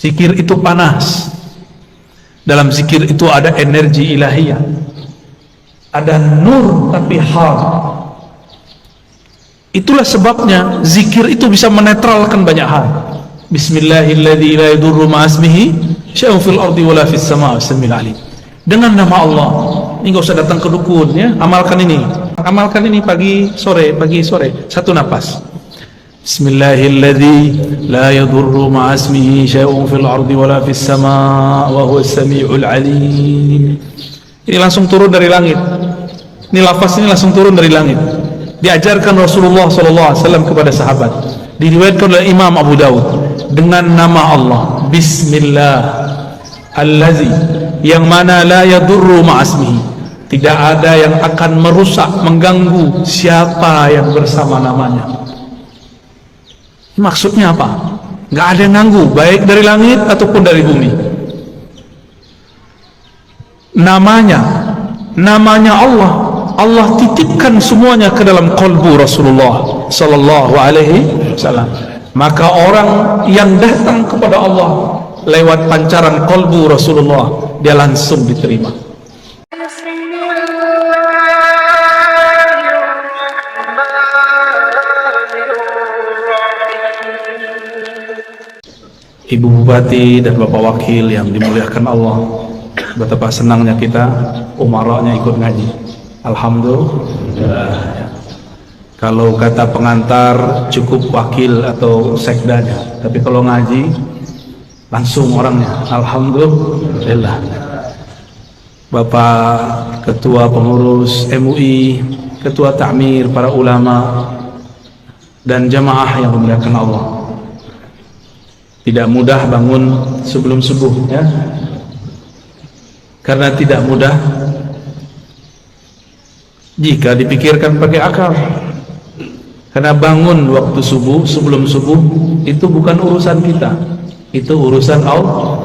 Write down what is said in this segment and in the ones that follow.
Zikir itu panas. Dalam zikir itu ada energi ilahiyah, ada nur tapi hal. Itulah sebabnya zikir itu bisa menetralkan banyak hal. Bismillahilladzi la yadurru ma'asmihi syai'un fil ardi wala fis sama'i was-sami'ul 'alim. Dengan nama Allah. Ini enggak usah datang ke dukun ya, amalkan ini. Amalkan ini pagi sore, satu napas. Bismillahilladzi la yadurru ma'asmihi syai'un fil ardi wala fis sama'i wa huwas sami'ul 'alim. Ini langsung turun dari langit. Ini lafaz ini langsung turun dari langit. Diajarkan Rasulullah SAW kepada sahabat. Diriwayatkan oleh Imam Abu Dawud dengan nama Allah. Bismillah allazi, yang mana la yadurru ma'asmihi, tidak ada yang akan merusak, mengganggu siapa yang bersama namanya. Maksudnya apa? Nggak ada yang ganggu, baik dari langit ataupun dari bumi. Namanya Allah, Allah titipkan semuanya ke dalam qalbu Rasulullah sallallahu alaihi wasallam. Maka orang yang datang kepada Allah lewat pancaran qalbu Rasulullah, dia langsung diterima. Ibu Bupati dan Bapak Wakil yang dimuliakan Allah, betapa senangnya kita umaranya ikut ngaji. Alhamdulillah. Kalau kata pengantar cukup wakil atau sekdanya, tapi kalau ngaji langsung orangnya. Alhamdulillah. Bapak Ketua Pengurus MUI, Ketua Ta'mir, para ulama dan jamaah yang dimuliakan Allah. Tidak mudah bangun sebelum subuh ya. Karena tidak mudah jika dipikirkan pakai akal. Karena bangun waktu subuh, sebelum subuh itu bukan urusan kita, itu urusan Allah.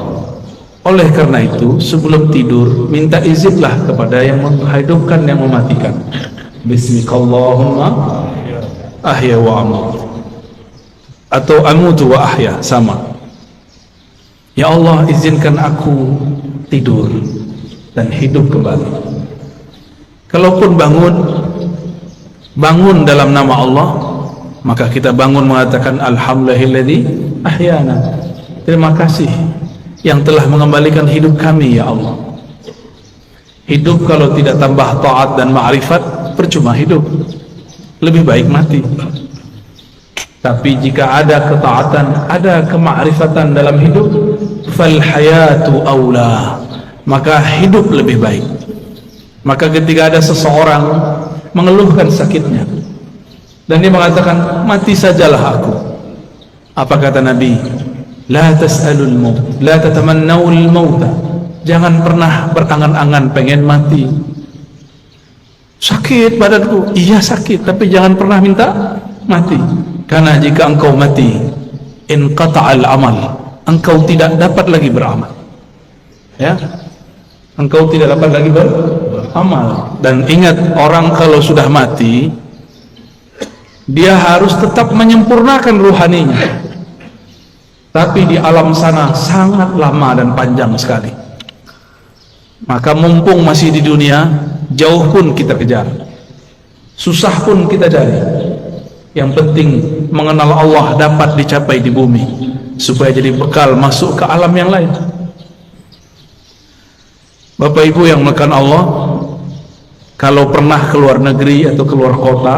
Oleh karena itu sebelum tidur minta izinlah kepada yang menghidupkan, yang mematikan. Bismikallahumma ahya wa amut, atau amutu wa ahya, sama. Ya Allah, izinkan aku tidur dan hidup kembali. Kalaupun bangun dalam nama Allah, maka kita bangun mengatakan alhamdulillahilladzi ahyana, terima kasih yang telah mengembalikan hidup kami ya Allah. Hidup kalau tidak tambah taat dan ma'rifat, percuma hidup, lebih baik mati. Tapi jika ada ketaatan, ada kemakrifatan dalam hidup, fal hayatu aula, maka hidup lebih baik. Maka ketika ada seseorang mengeluhkan sakitnya dan dia mengatakan mati sajalah aku, apa kata Nabi? La tas'alul maut, la tatamannaul mauta, jangan pernah berangan-angan pengen mati. Sakit badanku, iya sakit, tapi jangan pernah minta mati. Karena jika engkau mati, inqata'al amal, engkau tidak dapat lagi beramal. Ya, engkau tidak dapat lagi beramal. Dan ingat, orang kalau sudah mati, dia harus tetap menyempurnakan ruhaninya. Tapi di alam sana sangat lama dan panjang sekali. Maka mumpung masih di dunia, jauh pun kita kejar, susah pun kita cari. Yang penting mengenal Allah dapat dicapai di bumi, supaya jadi bekal masuk ke alam yang lain. Bapak Ibu yang melekat Allah, kalau pernah keluar negeri atau keluar kota,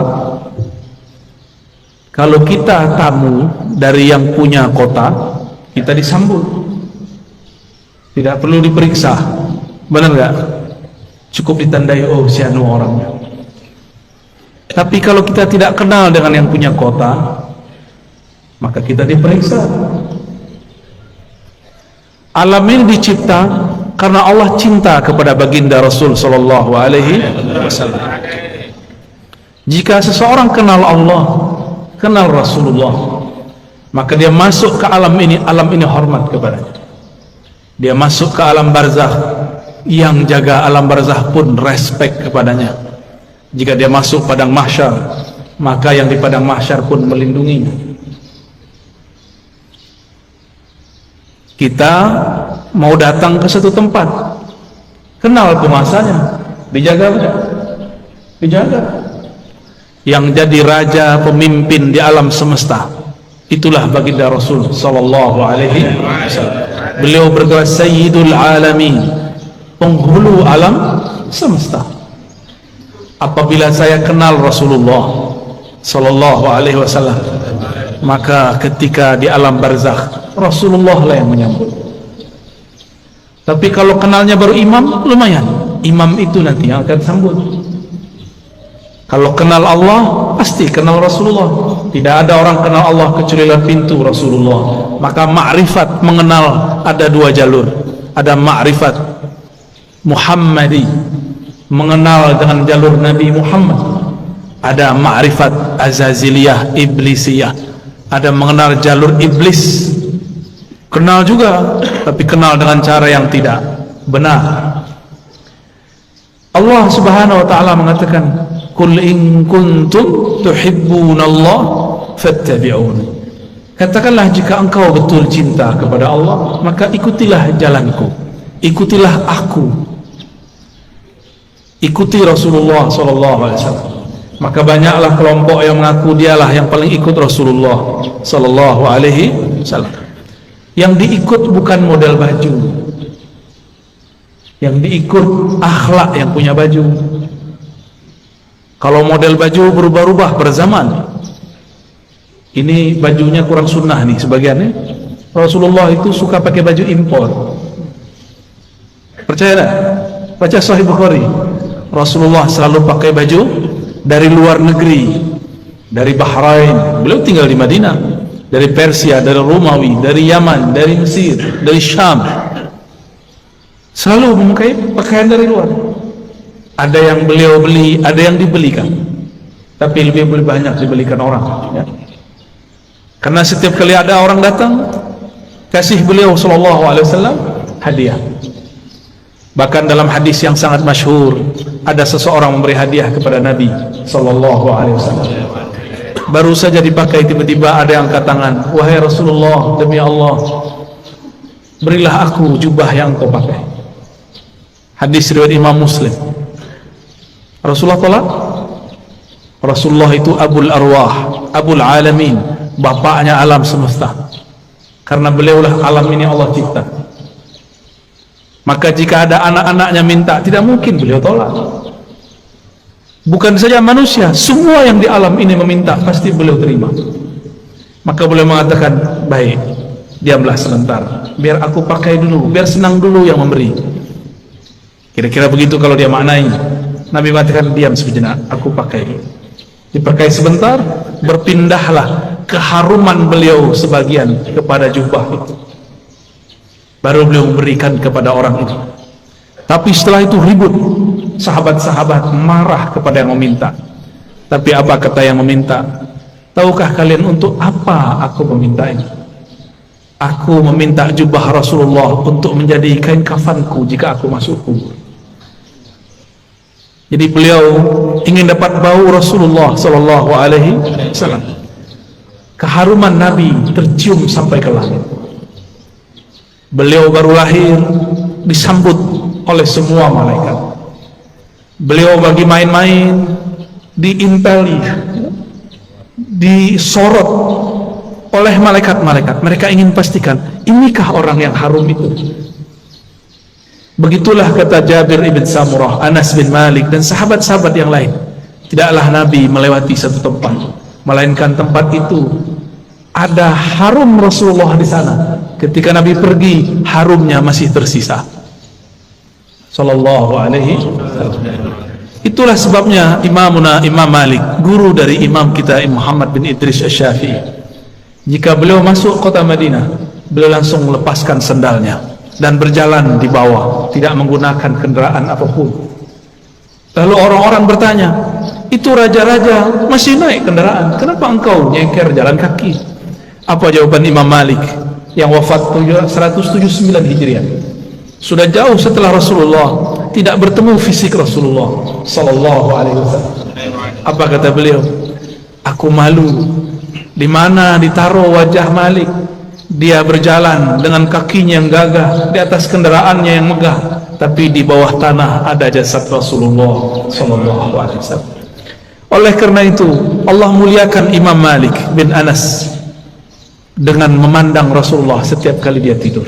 kalau kita tamu dari yang punya kota, kita disambut, tidak perlu diperiksa, benar nggak? Cukup ditandai, oh si anu orangnya. Tapi kalau kita tidak kenal dengan yang punya kota, maka kita diperiksa. Alam ini dicipta karena Allah cinta kepada baginda Rasul Sallallahu Alaihi Wasallam. Jika seseorang kenal Allah, kenal Rasulullah, maka dia masuk ke alam ini hormat kepadanya. Dia masuk ke alam barzakh, yang jaga alam barzakh pun respect kepadanya. Jika dia masuk padang mahsyar, maka yang di padang mahsyar pun melindunginya. Kita mau datang ke satu tempat, kenal penguasanya, dijaga tidak? Dijaga. Yang jadi raja, pemimpin di alam semesta, itulah baginda Rasul sallallahu alaihi wasallam. Beliau bergerak sayyidul alamin, penghulu alam semesta. Apabila saya kenal Rasulullah sallallahu alaihi wasallam, maka ketika di alam barzakh Rasulullah lah yang menyambut. Tapi kalau kenalnya baru imam, lumayan, imam itu nanti yang akan sambut. Kalau kenal Allah, pasti kenal Rasulullah. Tidak ada orang kenal Allah kecuali lewat pintu Rasulullah. Maka ma'rifat mengenal ada dua jalur. Ada ma'rifat Muhammadi, mengenal dengan jalur Nabi Muhammad. Ada ma'rifat Azaziliyah, Iblisiyah. Ada mengenal jalur iblis. Kenal juga, tapi kenal dengan cara yang tidak benar. Allah Subhanahu wa ta'ala mengatakan, Qul in kuntum tuhibbunallah fattabi'un. Katakanlah, jika engkau betul cinta kepada Allah, maka ikutilah jalanku, ikutilah aku, ikuti Rasulullah sallallahu alaihi wasallam. Maka banyaklah kelompok yang mengaku dialah yang paling ikut Rasulullah sallallahu alaihi wasallam. Yang diikut bukan model baju, yang diikut akhlak yang punya baju. Kalau model baju berubah-ubah berzaman, ini bajunya kurang sunnah nih sebagiannya. Rasulullah itu suka pakai baju impor. Percaya tak? Baca Sahih Bukhari, Rasulullah selalu pakai baju dari luar negeri, dari Bahrain, beliau tinggal di Madinah, dari Persia, dari Romawi, dari Yaman, dari Mesir, dari Syam, selalu memakai pakaian dari luar. Ada yang beliau beli, ada yang dibelikan, tapi lebih banyak dibelikan orang, ya. Karena setiap kali ada orang datang, kasih beliau sallallahu alaihi wasallam hadiah. Bahkan dalam hadis yang sangat masyhur, ada seseorang memberi hadiah kepada Nabi sallallahu alaihi wasallam. Baru saja dipakai, tiba-tiba ada yang angkat tangan, wahai Rasulullah, demi Allah, berilah aku jubah yang kau pakai. Hadis riwayat Imam Muslim. Rasulullah tolak. Rasulullah itu Abul Arwah, Abul Alamin, bapaknya alam semesta. Karena beliaulah alam ini Allah cipta. Maka jika ada anak-anaknya minta, tidak mungkin beliau tolak. Bukan saja manusia, semua yang di alam ini meminta, pasti beliau terima. Maka beliau mengatakan, baik, diamlah sebentar, biar aku pakai dulu, biar senang dulu yang memberi. Kira-kira begitu kalau dia maknai. Nabi mengatakan, diam sejenak, aku pakai dulu. Dipakai sebentar, berpindahlah keharuman beliau sebagian kepada jubah itu. Baru beliau memberikan kepada orang itu. Tapi setelah itu ribut, sahabat-sahabat marah kepada yang meminta. Tapi apa kata yang meminta? Tahukah kalian untuk apa aku meminta ini? Aku meminta jubah Rasulullah untuk menjadi kain kafanku jika aku masuk kubur. Jadi beliau ingin dapat bau Rasulullah sallallahu alaihi wasallam. Keharuman Nabi tercium sampai ke langit. Beliau baru lahir disambut oleh semua malaikat. Beliau bagi main-main diinteli, disorot oleh malaikat-malaikat. Mereka ingin pastikan, inikah orang yang harum itu? Begitulah kata Jabir ibn Samurah, Anas bin Malik, dan sahabat-sahabat yang lain. Tidaklah Nabi melewati satu tempat, melainkan tempat itu ada harum Rasulullah di sana. Ketika Nabi pergi, harumnya masih tersisa. Sallallahu alaihi wasallam. Itulah sebabnya Imam Malik, guru dari imam kita Muhammad bin Idris Asy-Syafi'i, jika beliau masuk kota Madinah, beliau langsung melepaskan sendalnya dan berjalan di bawah, tidak menggunakan kendaraan apapun. Lalu orang-orang bertanya, itu raja-raja masih naik kendaraan, kenapa engkau nyengker jalan kaki? Apa jawaban Imam Malik yang wafat 179 Hijriah? Sudah jauh setelah Rasulullah, tidak bertemu fisik Rasulullah sallallahu alaihi wasallam. Apa kata beliau? Aku malu di mana ditaruh wajah Malik Dia berjalan dengan kakinya yang gagah di atas kendaraannya yang megah, tapi di bawah tanah ada jasad Rasulullah sallallahu alaihi wasallam. Oleh karena itu Allah muliakan Imam Malik bin Anas dengan memandang Rasulullah setiap kali dia tidur.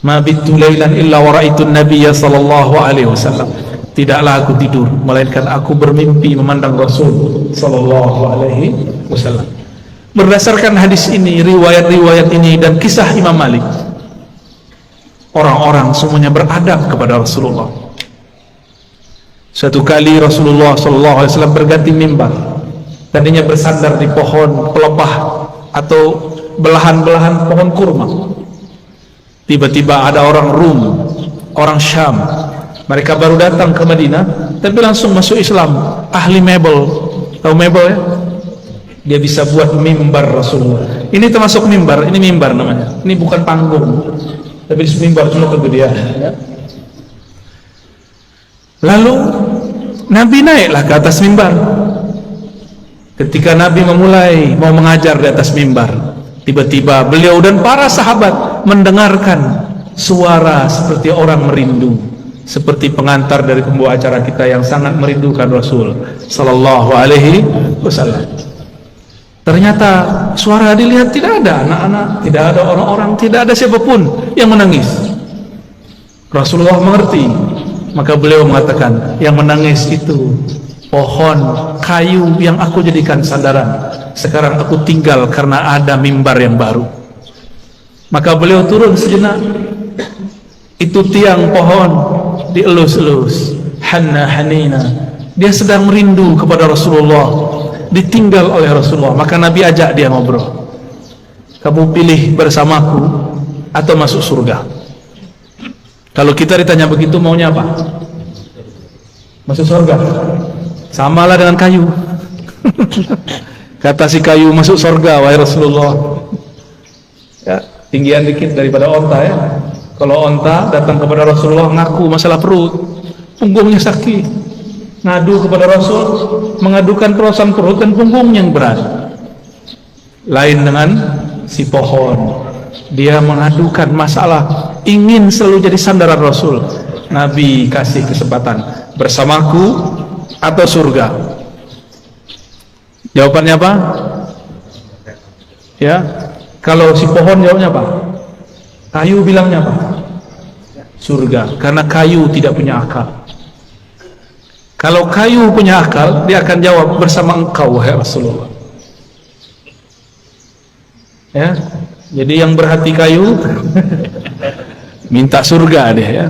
Ma bittu lailan illa wa ra'aitu an-nabiyya sallallahu alaihi wasallam. Tidaklah aku tidur melainkan aku bermimpi memandang Rasul sallallahu alaihi wasallam. Berdasarkan hadis ini, riwayat-riwayat ini dan kisah Imam Malik, orang-orang semuanya beradab kepada Rasulullah. Suatu kali Rasulullah sallallahu alaihi wasallam berganti mimbar. Tadinya bersandar di pohon pelepah atau belahan-belahan pohon kurma. Tiba-tiba ada orang Rum, orang Syam. Mereka baru datang ke Madinah, tapi langsung masuk Islam. Ahli mebel, tahu mebel ya? Dia bisa buat mimbar Rasulullah. Ini termasuk mimbar, ini mimbar namanya. Ini bukan panggung, tapi mimbar cuma kegedean. Ya. Lalu Nabi naiklah ke atas mimbar. Ketika Nabi memulai mau mengajar di atas mimbar, tiba-tiba beliau dan para sahabat mendengarkan suara seperti orang merindu, seperti pengantar dari pembawa acara kita yang sangat merindukan Rasul sallallahu alaihi wasallam. Ternyata suara dilihat tidak ada anak-anak, tidak ada orang-orang, tidak ada siapapun yang menangis. Rasulullah mengerti, maka beliau mengatakan, yang menangis itu pohon kayu yang aku jadikan sandaran. Sekarang aku tinggal karena ada mimbar yang baru. Maka beliau turun sejenak. Itu tiang pohon dielus-elus, hanna hanina. Dia sedang merindu kepada Rasulullah, ditinggal oleh Rasulullah. Maka Nabi ajak dia ngobrol, kamu pilih bersamaku atau masuk surga? Kalau kita ditanya begitu, maunya apa? Masuk surga. Samalah dengan kayu. Kata si kayu, masuk surga wahai Rasulullah. Ya, tinggian dikit daripada onta ya. Kalau onta datang kepada Rasulullah ngaku masalah perut, punggungnya sakit, ngadu kepada Rasul, mengadukan kerosan perut dan punggungnya yang berat. Lain dengan si pohon, dia mengadukan masalah, ingin selalu jadi sandaran Rasul. Nabi kasih kesempatan, bersamaku atau surga? Jawabannya apa? Ya, kalau si pohon jawabnya apa? Kayu bilangnya apa? Surga, karena kayu tidak punya akal. Kalau kayu punya akal, dia akan jawab bersama engkau wahai Rasulullah. Ya, jadi yang berhati kayu minta surga dia ya.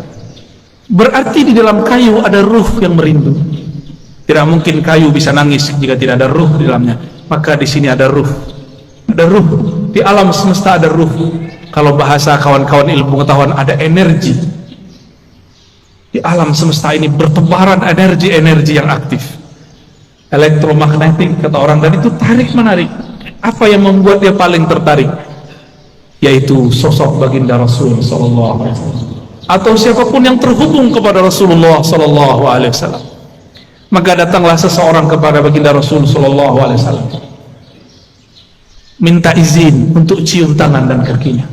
Berarti di dalam kayu ada ruh yang merindu. Tidak mungkin kayu bisa nangis jika tidak ada ruh di dalamnya. Maka di sini ada ruh. Ada ruh. Di alam semesta ada ruh. Kalau bahasa kawan-kawan ilmu pengetahuan, ada energi. Di alam semesta ini bertebaran energi-energi yang aktif. Elektromagnetik kata orang tadi itu tarik menarik. Apa yang membuat dia paling tertarik? Yaitu sosok baginda Rasul sallallahu alaihi wasallam, atau siapapun yang terhubung kepada Rasulullah sallallahu alaihi wasallam. Maka datanglah seseorang kepada baginda Rasul sallallahu alaihi wasallam, minta izin untuk cium tangan dan kakinya.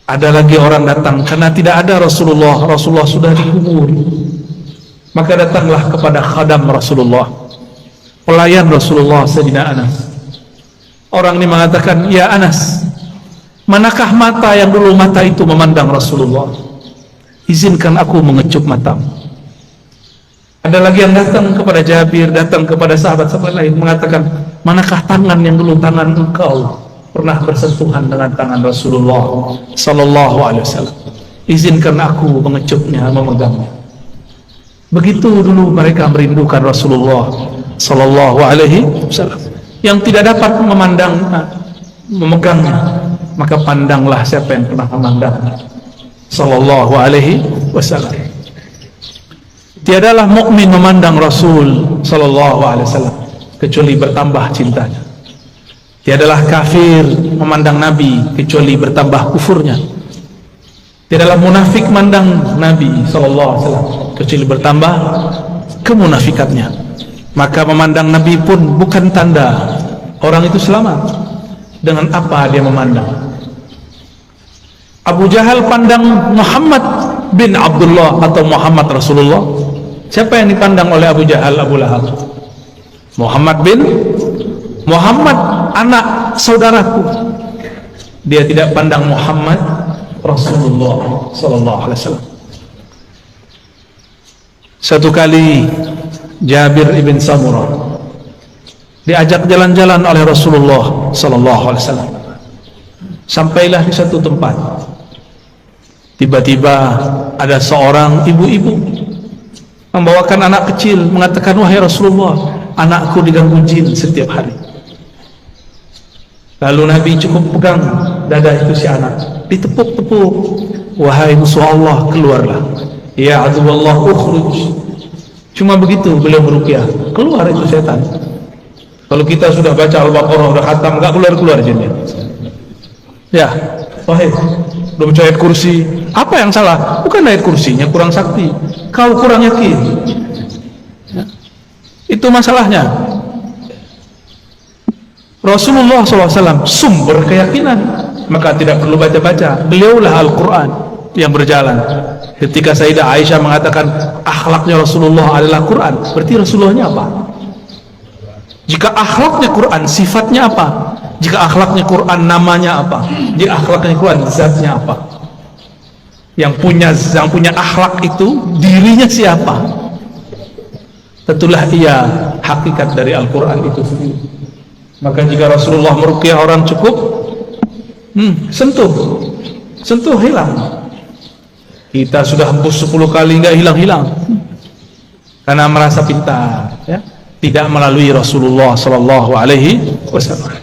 Ada lagi orang datang karena tidak ada Rasulullah, Rasulullah sudah dikubur. Maka datanglah kepada khadam Rasulullah, pelayan Rasulullah, Sayyidina Anas. Orang ini mengatakan, ya Anas, manakah mata yang dulu mata itu memandang Rasulullah? Izinkan aku mengecup matamu. Ada lagi yang datang kepada Jabir, datang kepada sahabat-sahabat lain, mengatakan, manakah tangan yang dulu tangan engkau pernah bersentuhan dengan tangan Rasulullah sallallahu alaihi wasallam? Izinkan aku mengecupnya, memegangnya. Begitu dulu mereka merindukan Rasulullah sallallahu alaihi wasallam, yang tidak dapat memandang, memegangnya. Maka pandanglah siapa yang pernah memandangnya sallallahu alaihi wasallam. Tiadalah mukmin memandang Rasul sallallahu alaihi wasallam kecuali bertambah cintanya. Tiadalah kafir memandang Nabi kecuali bertambah kufurnya. Tiadalah munafik memandang Nabi SAW kecuali bertambah kemunafikannya. Maka memandang Nabi pun bukan tanda orang itu selamat. dengan apa dia memandang. Abu Jahal pandang Muhammad bin Abdullah atau Muhammad Rasulullah. Siapa yang dipandang oleh Abu Jahal, Abu Lahab? Muhammad bin Muhammad, anak saudaraku. Dia tidak pandang Muhammad Rasulullah sallallahu alaihi wasallam. Satu kali Jabir ibn Samurah diajak jalan-jalan oleh Rasulullah sallallahu alaihi wasallam. Sampailah di satu tempat. Tiba-tiba ada seorang ibu-ibu membawakan anak kecil, mengatakan, "Wahai Rasulullah, anakku diganggu jin setiap hari." Lalu Nabi cukup pegang dada itu si anak, ditepuk-tepuk. "Wahai musuh Allah, keluarlah. Ya aduwallah, ukhruj." Cuma begitu beliau meruqyah, keluar itu setan. Kalau kita sudah baca Al-Baqarah, sudah khatam, enggak keluar-keluar jinnya. Ya, wahai, belum baca ayat kursi. Apa yang salah? Bukan ayat kursinya kurang sakti, kau kurang yakin. Ya. Itu masalahnya. Rasulullah SAW sumber keyakinan, maka tidak perlu baca-baca. Beliaulah Al-Quran yang berjalan. Ketika Sayyidah Aisyah mengatakan akhlaknya Rasulullah adalah Quran, berarti Rasulullahnya apa? Jika akhlaknya Quran, sifatnya apa? Jika akhlaknya Quran, namanya apa? Jika akhlaknya Quran, zatnya apa? Yang punya akhlak itu dirinya siapa? Tentulah ia hakikat dari Al-Quran itu sendiri. Maka jika Rasulullah meruqyah orang cukup sentuh hilang. Kita sudah hembus 10 kali nggak hilang-hilang karena merasa pintar, ya. Tidak melalui Rasulullah Sallallahu Alaihi Wasallam.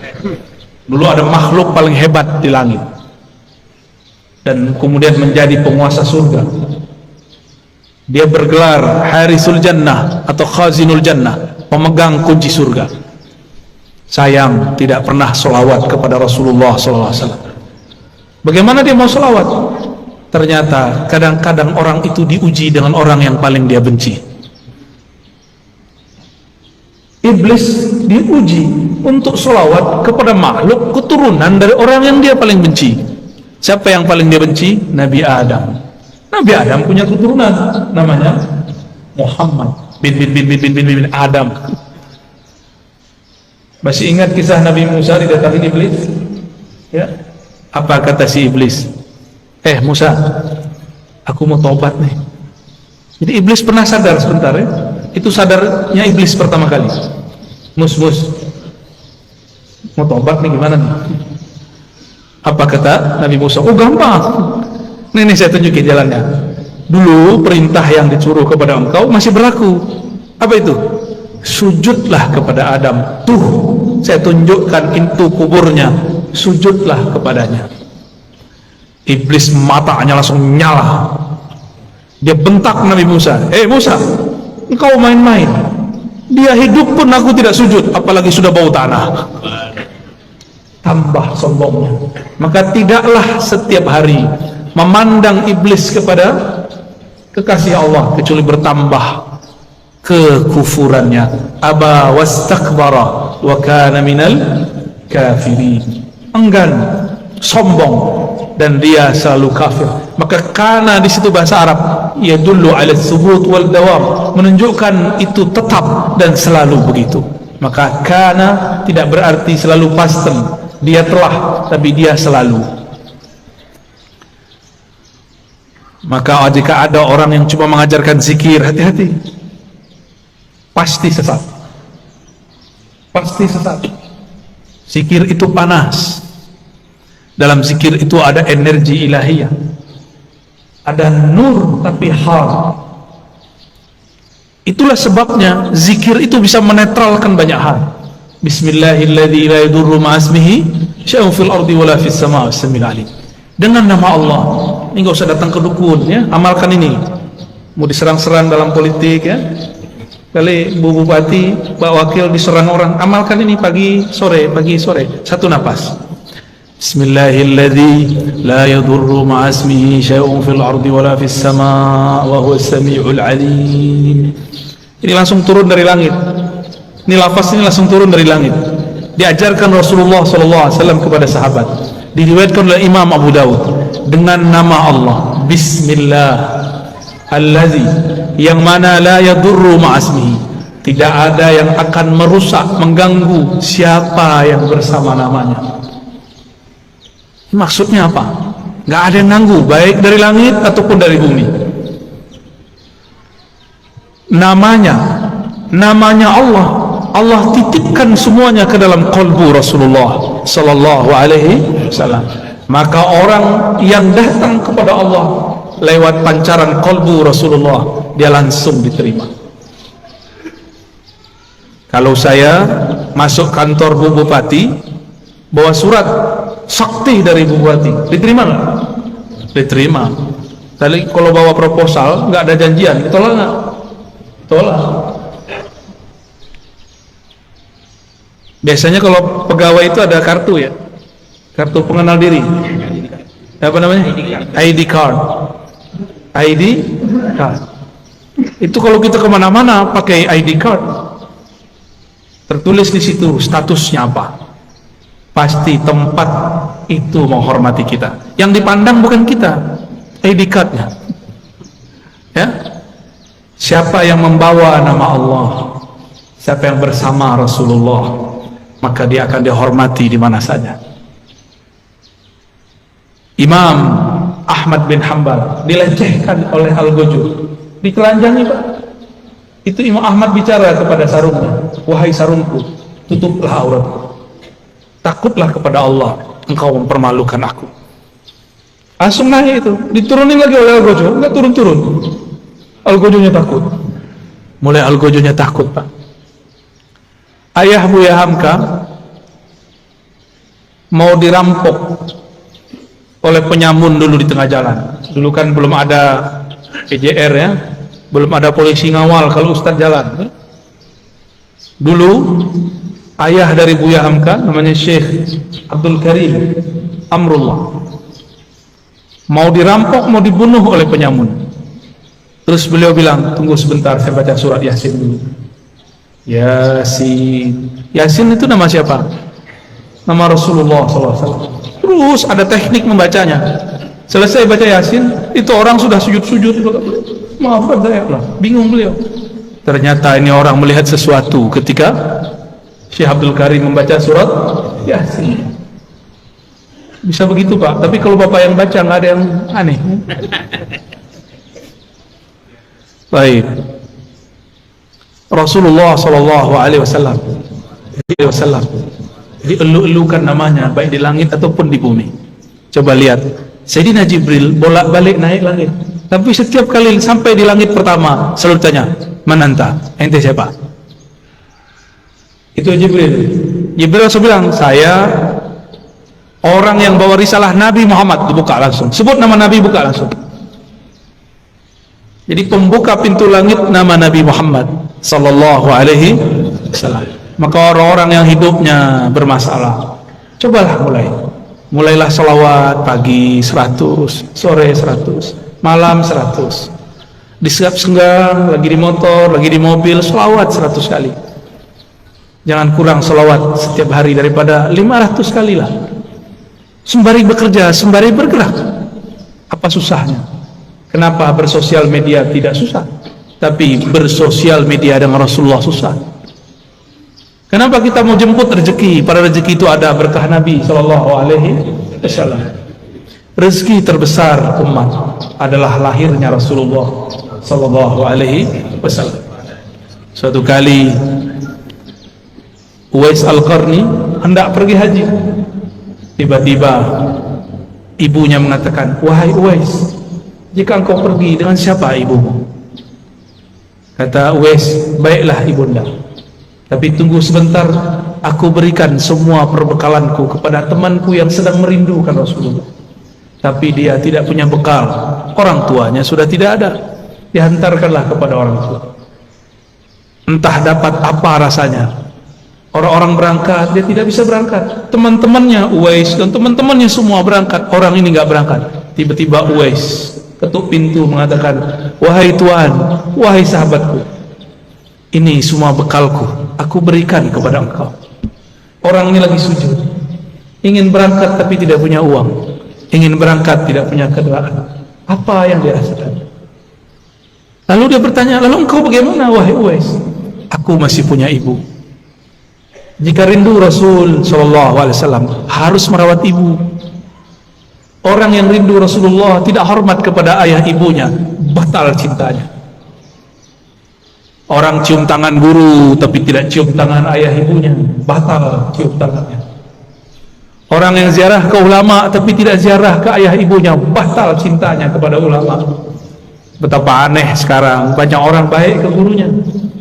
Dulu ada makhluk paling hebat di langit dan kemudian menjadi penguasa surga. Dia bergelar Harisul Jannah atau Khazinul Jannah, pemegang kunci surga. Sayang tidak pernah solawat kepada Rasulullah Sallallahu Alaihi Wasallam. Bagaimana dia mau solawat? Ternyata kadang-kadang orang itu diuji dengan orang yang paling dia benci. Iblis diuji untuk solawat kepada makhluk keturunan dari orang yang dia paling benci. Siapa yang paling dia benci? Nabi Adam. Nabi Adam punya keturunan namanya Muhammad bin Adam. Masih ingat kisah Nabi Musa didatangi iblis? Ya. Apa kata si iblis? Musa, aku mau taubat nih. Jadi iblis pernah sadar sebentar, ya. Itu sadarnya iblis pertama kali. Mus, mau taubat nih gimana nih? Apa kata Nabi Musa? Oh gampang. Nih saya tunjukin jalannya. Dulu perintah yang disuruh kepada engkau masih berlaku. Apa itu? Sujudlah kepada Adam. Tuh, saya tunjukkan itu kuburnya. Sujudlah kepadanya. Iblis matanya langsung nyala. Dia bentak Nabi Musa. Musa, engkau main-main. Dia hidup pun aku tidak sujud, apalagi sudah bau tanah. Tambah sombongnya. Maka tidaklah setiap hari memandang iblis kepada kekasih Allah kecuali bertambah kekufurannya. Aba wastakbara wa kana minal kafirin. Enggan, sombong, dan dia selalu kafir. Maka kana di situ bahasa Arab yadullu ala tsubut wal dawam, menunjukkan itu tetap dan selalu begitu. Maka kana tidak berarti selalu pasti, dia telah, tapi dia selalu. Maka jika ada orang yang cuma mengajarkan zikir, hati-hati, pasti sesat. Pasti sesat. Zikir itu panas. Dalam zikir itu ada energi ilahiyah, ada nur tapi hal. Itulah sebabnya zikir itu bisa menetralkan banyak hal. Bismillahilladzi la yadurru ma'asmihi syai'un fil ardi wala fis sama'i was-sami'ul 'alim. Dengan nama Allah. Ini enggak usah datang ke dukun, ya. Amalkan ini. Mau diserang-serang dalam politik, ya. Kali Bu Bupati, Pak Wakil diserang orang, amalkan ini pagi sore, satu napas. Bismillahilladzi la yadurru ma'asmihi syai'un fil ardi wala fis sama' wa huwas sami'ul 'alim. Ini langsung turun dari langit. Ini lafaz ini langsung turun dari langit. diajarkan Rasulullah SAW kepada sahabat, diriwayatkan oleh Imam Abu Dawud, dengan nama Allah, Bismillah allazi, yang mana la yadurru ma'asmihi, tidak ada yang akan merusak, mengganggu siapa yang bersama namanya. Maksudnya apa? Nggak ada yang ganggu, baik dari langit ataupun dari bumi. Namanya Allah, Allah titipkan semuanya ke dalam qalbu Rasulullah sallallahu alaihi wasallam. Maka orang yang datang kepada Allah lewat pancaran qalbu Rasulullah, dia langsung diterima. Kalau saya masuk kantor Bu Bupati, bawa surat sakti dari Bu Bupati, diterima nggak? Diterima. Tapi kalau bawa proposal, nggak ada janjian, ditolak nggak? Tolak. Biasanya kalau pegawai itu ada kartu ya, kartu pengenal diri, apa namanya? ID card. ID card. Itu kalau kita kemana-mana pakai ID card, tertulis di situ statusnya apa. Pasti tempat itu menghormati kita. Yang dipandang bukan kita, ID cardnya. Ya. Siapa yang membawa nama Allah, siapa yang bersama Rasulullah, maka dia akan dihormati di mana saja. Imam Ahmad bin Hanbal dilecehkan oleh Al-Ghujur, ditelanjangi Pak. Itu Imam Ahmad bicara kepada sarungnya, wahai sarungku, tutuplah auratku, takutlah kepada Allah, engkau mempermalukan aku. Langsung naik itu, diturunin lagi oleh Al-Ghujur, enggak turun-turun. Al-Ghujurnya takut. Mulai Al-Ghujurnya takut Pak. Ayah Buya Hamka mau dirampok oleh penyamun dulu di tengah jalan. Dulu kan belum ada PJR ya, belum ada polisi ngawal kalau Ustadz jalan. Dulu ayah dari Buya Hamka namanya Syekh Abdul Karim Amrullah mau dirampok, mau dibunuh oleh penyamun. Terus beliau bilang, tunggu sebentar, saya baca surat Yasin dulu. Yasin. Yasin itu nama siapa? Nama Rasulullah SAW. Terus ada teknik membacanya. Selesai baca Yasin, itu orang sudah sujud-sujud. Maafkan saya lah, bingung beliau. Ternyata ini orang melihat sesuatu ketika Syekh Abdul Karim membaca surat Yasin. Bisa begitu Pak, tapi kalau Bapak yang baca nggak ada yang aneh. Baik. Rasulullah sallallahu alaihi wasallam dielu-elukan namanya baik di langit ataupun di bumi. Coba lihat, Sayyidina Jibril bolak-balik naik langit, tapi setiap kali sampai di langit pertama selalu tanya, "Man anta?" Ente siapa? Itu Jibril. Jibril langsung bilang, "Saya orang yang bawa risalah Nabi Muhammad." Dibuka langsung. Sebut nama Nabi, buka langsung. Jadi pembuka pintu langit nama Nabi Muhammad sallallahu alaihi wasallam. Maka orang-orang yang hidupnya bermasalah, cobalah mulailah selawat pagi 100, sore 100, malam 100. Di setiap senggang, lagi di motor, lagi di mobil, selawat 100 kali. Jangan kurang selawat setiap hari daripada 500 kali lah. Sembari bekerja, sembari bergerak. Apa susahnya? Kenapa bersosial media tidak susah, tapi bersosial media dengan Rasulullah susah? Kenapa kita mau jemput rezeki, pada rezeki itu ada berkah Nabi sallallahu alaihi wasallam. Rezeki terbesar umat adalah lahirnya Rasulullah sallallahu alaihi wasallam. Suatu kali Uwais Al-Qarni hendak pergi haji. Tiba-tiba ibunya mengatakan, "Wahai Uwais, jika engkau pergi, dengan siapa ibumu?" Kata Uwais, "Baiklah ibunda, tapi tunggu sebentar, aku berikan semua perbekalanku kepada temanku yang sedang merindukan Rasulullah. Tapi dia tidak punya bekal, orang tuanya sudah tidak ada, dihantarkanlah kepada orang tua. Entah dapat apa rasanya. Orang-orang berangkat, dia tidak bisa berangkat. Teman-temannya Uwais dan teman-temannya semua berangkat, orang ini nggak berangkat. Tiba-tiba Uwais ketuk pintu mengatakan, "Wahai Tuhan, wahai sahabatku, ini semua bekalku, aku berikan kepada engkau. Orang ini lagi sujud, ingin berangkat tapi tidak punya uang, ingin berangkat tidak punya kendaraan. Apa yang dia rasakan? Lalu dia bertanya, lalu engkau bagaimana wahai Uwais? Aku masih punya ibu. Jika rindu Rasul SAW harus merawat ibu. Orang yang rindu Rasulullah tidak hormat kepada ayah ibunya, batal cintanya. Orang cium tangan guru tapi tidak cium tangan ayah ibunya, batal cium tangannya. Orang yang ziarah ke ulama tapi tidak ziarah ke ayah ibunya, batal cintanya kepada ulama. Betapa aneh sekarang, banyak orang baik ke gurunya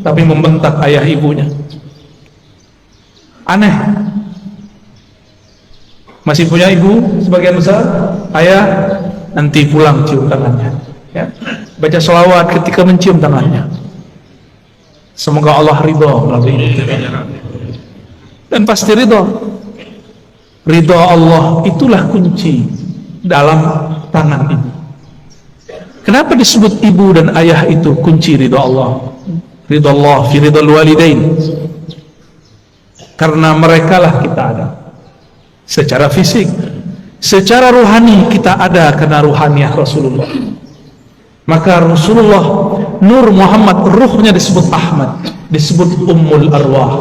tapi membentak ayah ibunya. Aneh. Masih punya ibu sebagian besar, ayah nanti pulang cium tangannya, ya. Baca sholawat ketika mencium tangannya. Semoga Allah ridha melalui itu. Dan pasti ridha. Ridha Allah itulah kunci dalam tangan ibu. Kenapa disebut ibu dan ayah itu kunci ridha Allah? Ridha Allah fi ridhal walidain. Karena merekalah kita ada secara fisik, secara rohani kita ada karena ruhaniyah Rasulullah. Maka Rasulullah Nur Muhammad, ruhnya disebut Ahmad, disebut Ummul Arwah,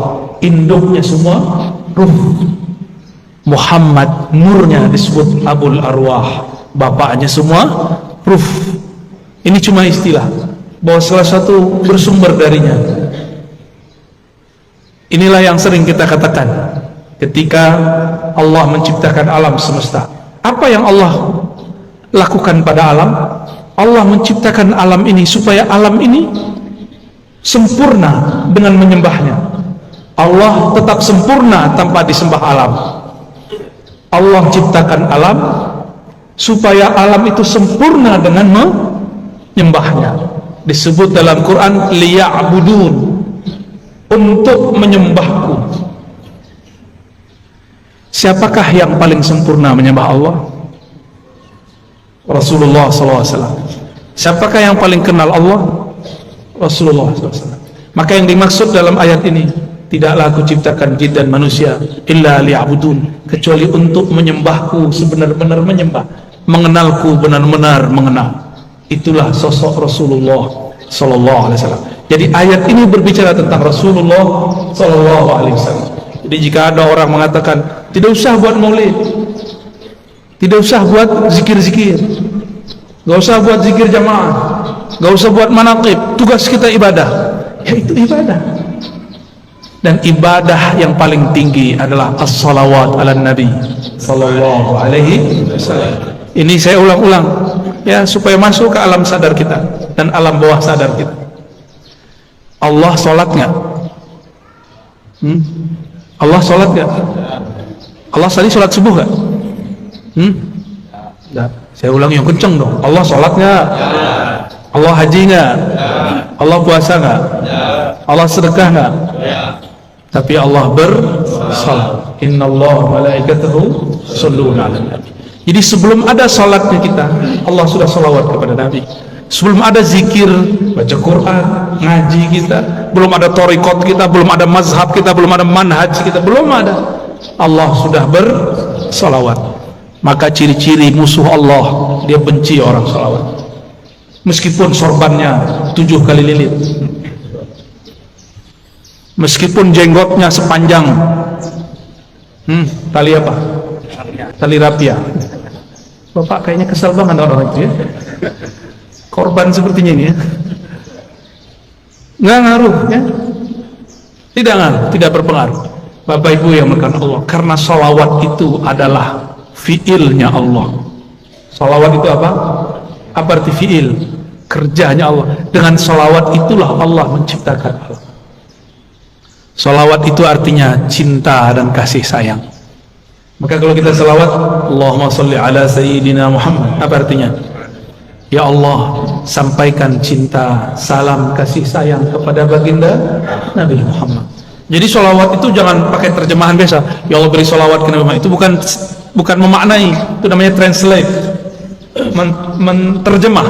induknya semua ruh. Muhammad, nurnya disebut Abul Arwah, bapaknya semua ruh. Ini cuma istilah, bahwa salah satu bersumber darinya. Inilah yang sering kita katakan ketika Allah menciptakan alam semesta. Apa yang Allah lakukan pada alam? Allah menciptakan alam ini supaya alam ini sempurna dengan menyembahnya. Allah tetap sempurna tanpa disembah alam. Allah ciptakan alam supaya alam itu sempurna dengan menyembahnya. Disebut dalam Quran liya'budun, untuk menyembahku. Siapakah yang paling sempurna menyembah Allah? Rasulullah SAW. Siapakah yang paling kenal Allah? Rasulullah SAW. Maka yang dimaksud dalam ayat ini, tidaklah aku ciptakan jin dan manusia illa liya'budun, kecuali untuk menyembahku sebenar-benar menyembah, mengenalku benar-benar mengenal. Itulah sosok Rasulullah SAW. Jadi ayat ini berbicara tentang Rasulullah SAW. Jadi jika ada orang mengatakan tidak usah buat maulid, tidak usah buat zikir-zikir, gak usah buat zikir jamaah, gak usah buat manaqib, tugas kita ibadah, ya itu ibadah. Dan ibadah yang paling tinggi adalah as-salawat ala nabi sallallahu alaihi wasallam. Ini saya ulang-ulang ya, supaya masuk ke alam sadar kita dan alam bawah sadar kita. Allah sholat nggak? Allah sholat nggak? Allah tadi sholat subuh nggak? Saya ulang yang kenceng dong. Allah sholat nggak? Allah haji nggak? Allah puasa nggak? Allah sedekah nggak? Tapi Allah bersalat. Innallaha malaikatahu shalluna 'alan nabi. Jadi sebelum ada salatnya kita, Allah sudah salawat kepada Nabi. Sebelum ada zikir, baca Quran, ngaji kita, belum ada thariqat kita, belum ada mazhab kita, belum ada manhaj kita, belum ada, Allah sudah bersalawat. Maka ciri-ciri musuh Allah, dia benci orang salawat. Meskipun sorbannya 7 kali lilit, meskipun jenggotnya sepanjang tali apa? Tali rapia. Bapak kayaknya kesal banget orang itu ya. Korban sepertinya ini ya. Nggak ngaruh ya. Tidak ngaruh, tidak berpengaruh. Bapak Ibu yang melakukan Allah, karena salawat itu adalah fiilnya Allah. Salawat itu apa? Apa arti fiil? Kerjanya Allah. Dengan salawat itulah Allah menciptakan Allah. Salawat itu artinya cinta dan kasih sayang. Maka kalau kita salawat, Allahumma sholli ala sayyidina Muhammad, apa artinya? Ya Allah, sampaikan cinta, salam, kasih sayang kepada baginda Nabi Muhammad. Jadi salawat itu jangan pakai terjemahan biasa. Ya Allah beri salawat ke Nabi Muhammad. Itu bukan memaknai, itu namanya translate, menterjemah.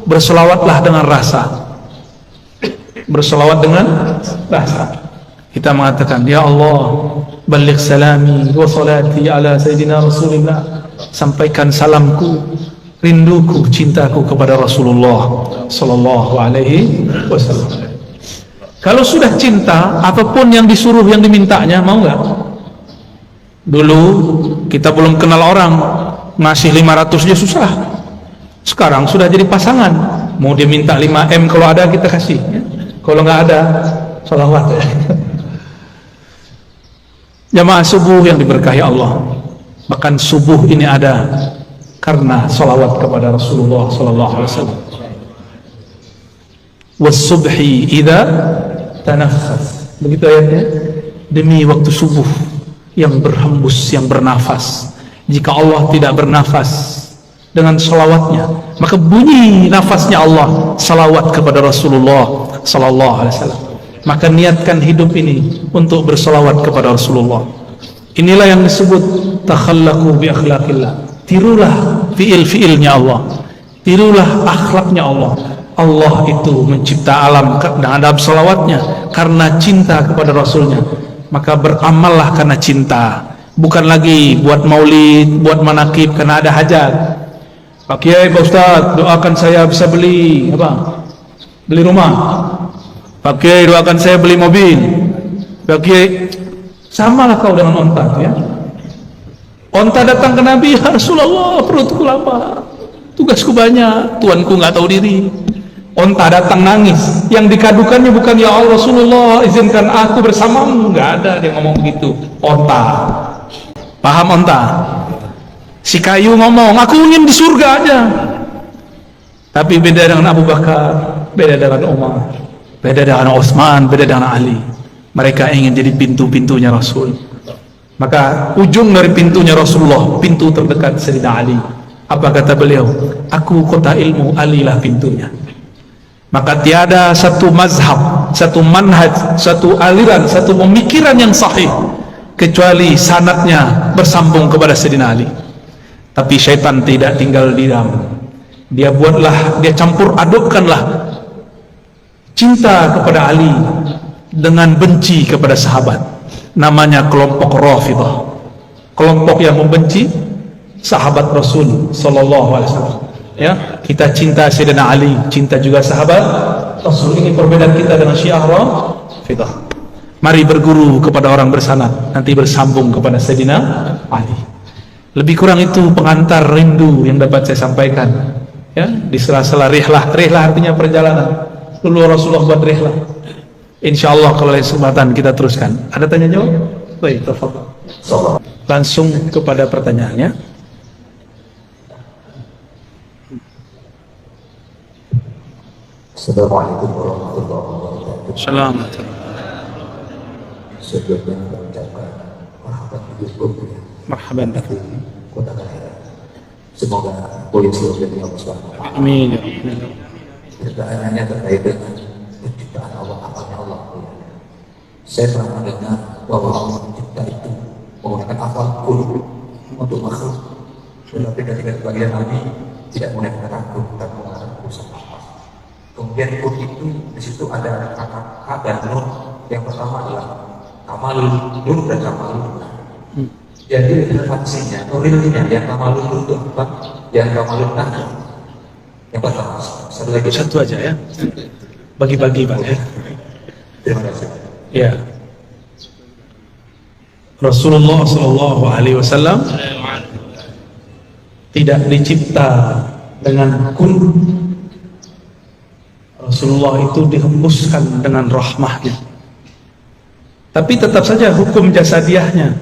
Bersalawatlah dengan rasa. Bersalawat dengan rasa. Kita mengatakan, ya Allah, Balligh salami wa salati ala sayyidina Rasulillah. Sampaikan salamku, rinduku, cintaku kepada Rasulullah sallallahu alaihi wasallam. Kalau sudah cinta, apapun yang disuruh, yang dimintanya, mau nggak? Dulu kita belum kenal orang, ngasih 500 aja susah. Sekarang sudah jadi pasangan, mau dia minta 5M, kalau ada kita kasih, kalau nggak ada sholawat. Jamaah subuh yang diberkahi Allah, bahkan subuh ini ada karena sholawat kepada Rasulullah sallallahu alaihi wasallam. Was-subhi idza tanaffas, begitu ayatnya, demi waktu subuh yang berhembus, yang bernafas. Jika Allah tidak bernafas dengan salawatnya, maka bunyi nafasnya Allah salawat kepada Rasulullah sallallahu alaihi wasallam. Maka niatkan hidup ini untuk bersalawat kepada Rasulullah. Inilah yang disebut takhallaqu bi akhlaqillah. Tirulah fiil-fiilnya Allah, tirulah akhlaknya Allah. Allah itu mencipta alam dengan adab salawatnya karena cinta kepada Rasulnya. Maka beramallah karena cinta, bukan lagi buat maulid, buat manakib karena ada hajat. Pak Kiai, Pak Ustaz, doakan saya bisa beli apa? Beli rumah. Pak Kiai, doakan saya beli mobil. Pak Kiai, samalah kau dengan onta ya. Onta datang ke Nabi, ya Rasulullah, perutku lapar, tugasku banyak, tuanku nggak tahu diri. Onta datang nangis, yang dikadukannya bukan ya Allah Rasulullah, izinkan aku bersamamu, nggak ada dia ngomong begitu. Onta, paham onta? Si kayu ngomong, aku ingin di surga aja. Tapi beda dengan Abu Bakar, beda dengan Umar, beda dengan Utsman, beda dengan Ali. Mereka ingin jadi pintu-pintunya Rasul. Maka ujung dari pintunya Rasulullah, pintu terdekat Sayyidina Ali. Apa kata beliau? Aku kota ilmu, Ali lah pintunya. Maka tiada satu mazhab, satu manhaj, satu aliran, satu pemikiran yang sahih kecuali sanadnya bersambung kepada Sayyidina Ali. Tapi syaitan tidak tinggal diam. Dia buatlah, dia campur adukkanlah cinta kepada Ali dengan benci kepada sahabat. Namanya kelompok Rafidhah, kelompok yang membenci sahabat Rasul sallallahu alaihi wasallam. Ya, kita cinta Sayyidina Ali, cinta juga sahabat Rasul. Ini perbedaan kita dengan Syiah Rafidhah. Mari berguru kepada orang bersanad, nanti bersambung kepada Sayyidina Ali. Lebih kurang itu pengantar rindu yang dapat saya sampaikan. Ya, di sela-sela rihlah. Rihlah artinya perjalanan. Dulu Rasulullah buat rihlah. Insyaallah kalau lain kesempatan kita teruskan. Ada tanya jawab? Baik, tafadhol. Langsung kepada pertanyaannya. Assalamualaikum warahmatullahi wabarakatuh. Assalamualaikum. Sebelumnya mengucapkan Marhaban. Kota Kelahiran. Semoga boleh selalu dari Allah SWT. Amin. Pertanyaannya terkait dengan penciptaan Allah, apanya Allah. Saya pernah mendengar bahwa Allah mencipta itu menggunakan afal kul untuk makhluk. Tetapi ketika sebagian Nabi tidak menggunakan kata kul, tapi menggunakan usaha. Kemudian kul itu di situ ada kata ka dan nun. Yang pertama adalah kamalul nun dan kamalul nun. Jadi relevansinya, realnya yang kamalul nun itu apa? Yang kamalul nun yang pertama. Satu aja ya. Bagi-bagi Pak ya. Terima kasih. Ya. Rasulullah sallallahu alaihi wasallam tidak dicipta dengan kun. Rasulullah itu dihembuskan dengan rahmahnya. Tapi tetap saja hukum jasadiahnya,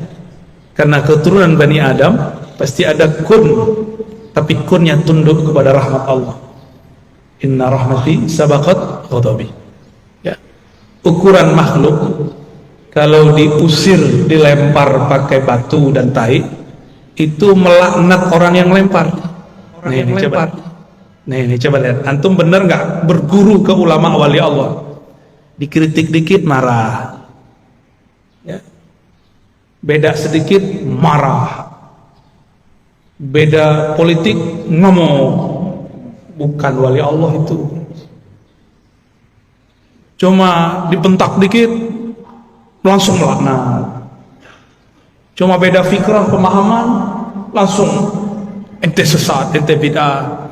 karena keturunan Bani Adam pasti ada kun, tapi kunnya tunduk kepada rahmat Allah. Inna rahmati sabaqat ghadabi. Ya. Ukuran makhluk kalau diusir, dilempar pakai batu dan tai, itu melaknat orang yang lempar. Ini coba lihat, antum benar nggak berguru ke ulama wali Allah? Dikritik dikit marah, ya. Beda sedikit marah, beda politik ngomong. Bukan wali Allah itu. Cuma dibentak dikit langsung melaknat. Cuma beda fikrah, pemahaman, langsung ente sesat, ente bid'ah.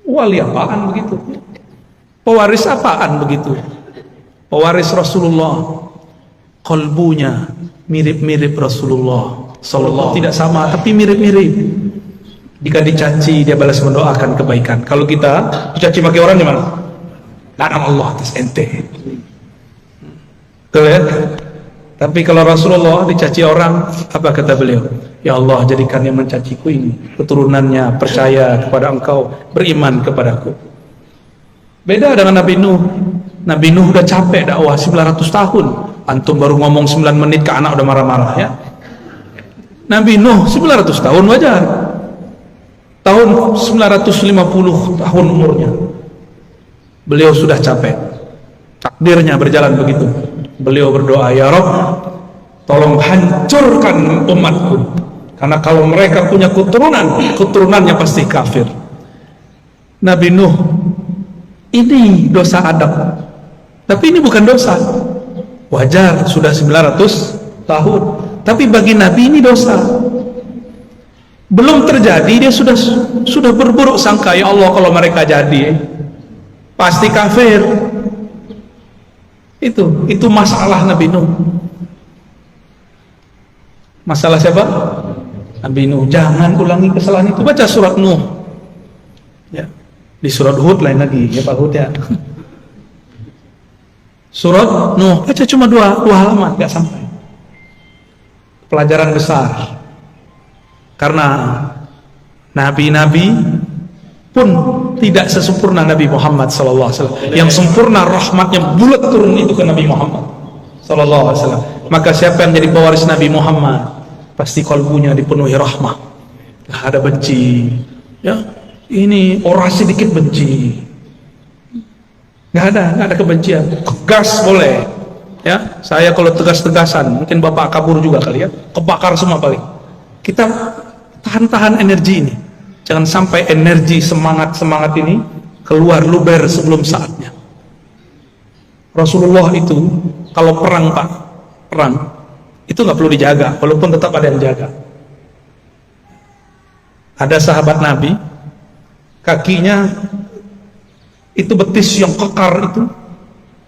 Wali apaan begitu? Pewaris apaan begitu? Pewaris Rasulullah, kalbunya mirip-mirip Rasulullah sallallahu, tidak sama tapi mirip-mirip. Jika dicaci dia balas mendoakan kebaikan. Kalau kita dicaci maki orang gimana? Laknat Allah atas ente. Betul ya? Tapi kalau Rasulullah dicaci orang, apa kata beliau? Ya Allah, jadikan yang mencaciku ini keturunannya percaya kepada engkau, beriman kepadaku. Beda dengan Nabi Nuh. Nabi Nuh udah capek dakwah 900 tahun. Antum baru ngomong 9 menit ke anak udah marah-marah ya. Nabi Nuh 900 tahun wajar. Tahun 950 tahun umurnya. Beliau sudah capek. Takdirnya berjalan begitu. Beliau berdoa, ya Rabb, tolong hancurkan umatku, karena kalau mereka punya keturunannya pasti kafir. Nabi Nuh ini dosa adab, tapi ini bukan dosa, wajar, sudah 900 tahun, tapi bagi Nabi ini dosa. Belum terjadi dia sudah berburuk sangka, ya Allah kalau mereka jadi pasti kafir. Itu masalah Nabi Nuh. Masalah siapa? Nabi Nuh. Jangan ulangi kesalahan itu. Baca surat Nuh ya. Di surat Hud lain lagi ya Pak Hud ya. Surat Nuh baca cuma dua halaman, gak sampai. Pelajaran besar. Karena nabi-nabi pun tidak sesempurna Nabi Muhammad SAW. Yang sempurna rahmatnya bulat turun itu ke Nabi Muhammad SAW. Maka siapa yang jadi pewaris Nabi Muhammad pasti kalbunya dipenuhi rahmah, gak ada benci ya. Ini orasi dikit benci, gak ada kebencian. Tegas boleh ya. Saya kalau tegas-tegasan mungkin bapak kabur juga kali ya, kebakar semua paling. Kita tahan energi ini. Jangan sampai energi semangat ini keluar luber sebelum saatnya. Rasulullah itu kalau perang Pak, perang itu nggak perlu dijaga, walaupun tetap ada yang jaga. Ada sahabat Nabi, kakinya itu betis yang kekar itu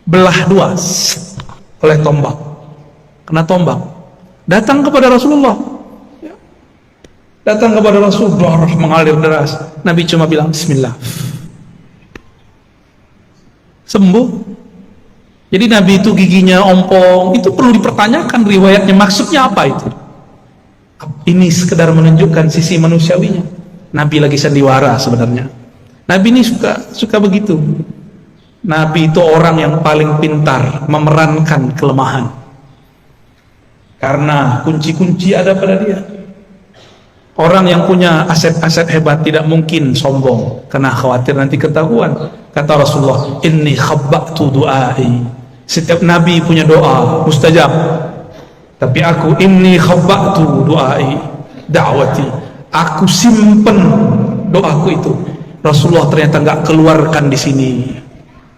belah dua oleh tombak, kena tombak. Datang kepada Rasulullah. Datang kepada Rasul, darah mengalir deras. Nabi cuma bilang bismillah, sembuh. Jadi Nabi itu giginya ompong, itu perlu dipertanyakan riwayatnya, maksudnya apa itu? Ini sekedar menunjukkan sisi manusiawinya. Nabi lagi sandiwara sebenarnya. Nabi ini suka begitu. Nabi itu orang yang paling pintar memerankan kelemahan, karena kunci-kunci ada pada dia. Orang yang punya aset-aset hebat tidak mungkin sombong karena khawatir nanti ketahuan. Kata Rasulullah, inni khabba'tu du'ai. Setiap nabi punya doa mustajab, tapi aku inni khabba'tu du'ai da'wati. Aku simpen doaku itu. Rasulullah ternyata enggak keluarkan di sini,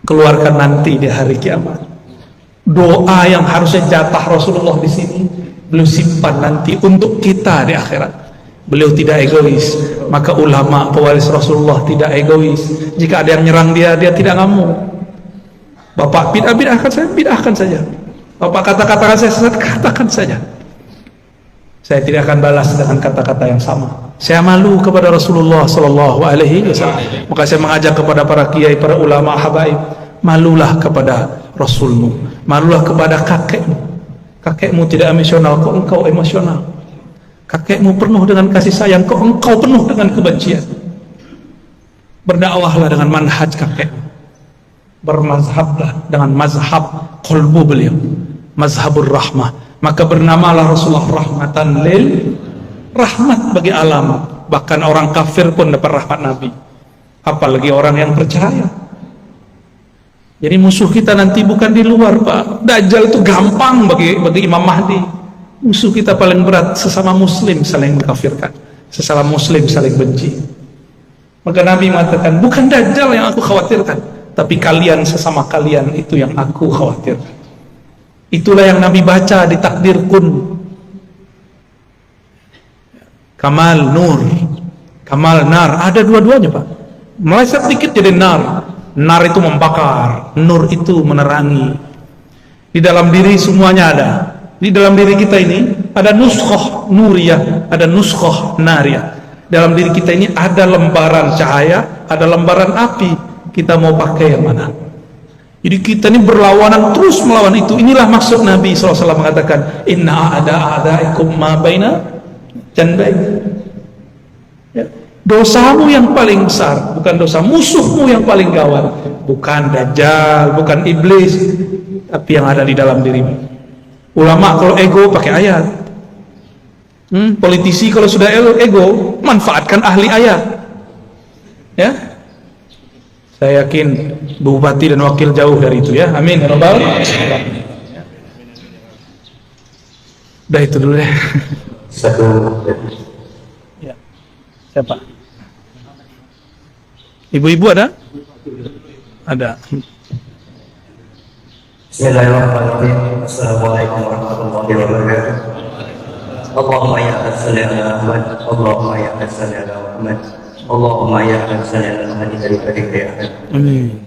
keluarkan nanti di hari kiamat. Doa yang harusnya jatah Rasulullah di sini beliau simpan nanti untuk kita di akhirat. Beliau tidak egois, maka ulama pewaris Rasulullah tidak egois. Jika ada yang nyerang dia tidak ngamuk. Bapak bid'ahkan saja. Bapak kata-katakan saya sesat, katakan saja. Saya tidak akan balas dengan kata-kata yang sama. Saya malu kepada Rasulullah Sallallahu Alaihi Wasallam. Maka saya mengajak kepada para kiai, para ulama, habaib, malulah kepada Rasulmu, malulah kepada kakekmu. Kakekmu tidak emosional, kok engkau emosional? Kakekmu penuh dengan kasih sayang, kok engkau penuh dengan kebencian? Berdakwahlah dengan manhaj kakekmu, bermazhablah dengan mazhab qalbu beliau, mazhabur rahmah. Maka bernamalah Rasulullah rahmatan lil, rahmat bagi alam. Bahkan orang kafir pun dapat rahmat Nabi, apalagi orang yang percaya. Jadi musuh kita nanti bukan di luar Pak. Dajjal itu gampang bagi Imam Mahdi. Musuh kita paling berat sesama muslim saling mengkafirkan, sesama muslim saling benci. Maka Nabi mengatakan, bukan Dajjal yang aku khawatirkan, tapi kalian sesama kalian itu yang aku khawatirkan. Itulah yang Nabi baca di takdir kun Kamal nur, kamal nar, ada dua-duanya Pak. Meleset dikit jadi nar. Nar itu membakar, nur itu menerangi. Di dalam diri semuanya ada. Di dalam diri kita ini ada nuskhoh nuriyah, ada nuskhoh nariyah. Dalam diri kita ini ada lembaran cahaya, ada lembaran api. Kita mau pakai yang mana? Jadi kita ini berlawanan, terus melawan itu. Inilah maksud Nabi SAW mengatakan, inna a'daikum ma baina janbai. Ya. Dosamu yang paling besar, bukan dosa musuhmu yang paling gawat, bukan Dajjal, bukan iblis, tapi yang ada di dalam dirimu. Ulama kalau ego pakai ayat, politisi kalau sudah ego manfaatkan ahli ayat. Ya, saya yakin bupati dan wakil jauh dari itu ya. Amin ya rabbal alamin. Udah itu dulu ya. Satu. Ya. Siapa? Ibu-ibu ada? Ada. Bismillahirrahmanirrahim. Assalamualaikum warahmatullahi wabarakatuh. Allahumma ya salli ala Muhammad. Allahumma ya salli ala Muhammad. Allahumma ya salli ala Muhammad dari Ahmad. Amin.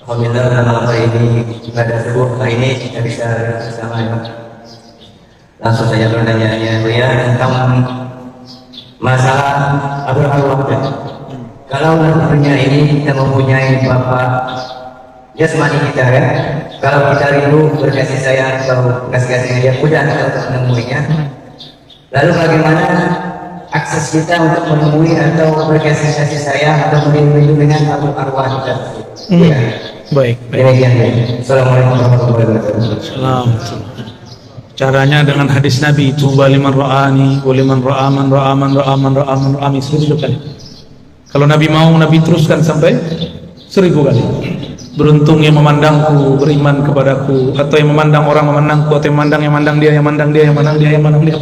Alhamdulillah malam hari ini pada subuh hari ini kita bisa bersama ya. Langsung saja pertanyaannya ya tentang masalah arwah. Kalau nantinya ini kita mempunyai bapak jasmani kita ya, kalau kita rindu berkasih sayang atau kasih dia mudah untuk menemuinya. Lalu bagaimana akses kita untuk menemui atau berkasih sayang atau merindu dengan arwah kita? Ya. Baik. Demikian. Assalamualaikum warahmatullahi wabarakatuh. Salam. Caranya dengan hadis Nabi, tuba liman ra'ani wa liman ra'aman ra'aman ra'aman ra'aman ra'ami 1000 kali. Kalau Nabi mau, Nabi teruskan sampai 1000 kali. Beruntung yang memandangku, beriman kepadaku, atau yang memandang orang memandangku, atau yang memandang dia, yang memandang dia, yang memandang dia, yang memandang dia.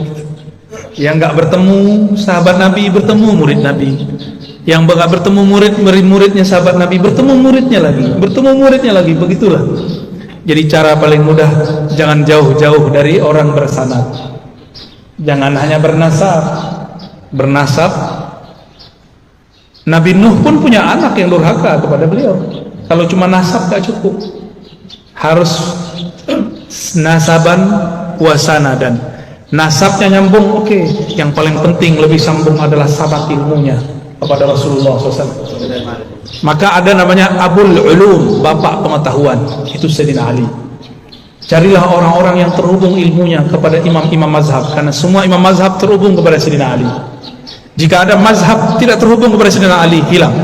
Yang enggak bertemu sahabat Nabi, bertemu murid Nabi. Yang enggak bertemu muridnya sahabat Nabi, bertemu muridnya lagi, begitulah. Jadi cara paling mudah, jangan jauh-jauh dari orang bersanad. Jangan hanya bernasab. Nabi Nuh pun punya anak yang durhaka kepada beliau. Kalau cuma nasab gak cukup, harus nasaban wasanadan. Nasabnya nyambung, oke. Yang paling penting lebih sambung adalah sahabat ilmunya kepada Rasulullah SAW. Maka ada namanya Abul Ulum, bapak pengetahuan, itu Sayyidina Ali. Carilah orang-orang yang terhubung ilmunya kepada imam-imam mazhab, karena semua imam mazhab terhubung kepada Sayyidina Ali. Jika ada mazhab tidak terhubung kepada Sayyidina Ali, hilang.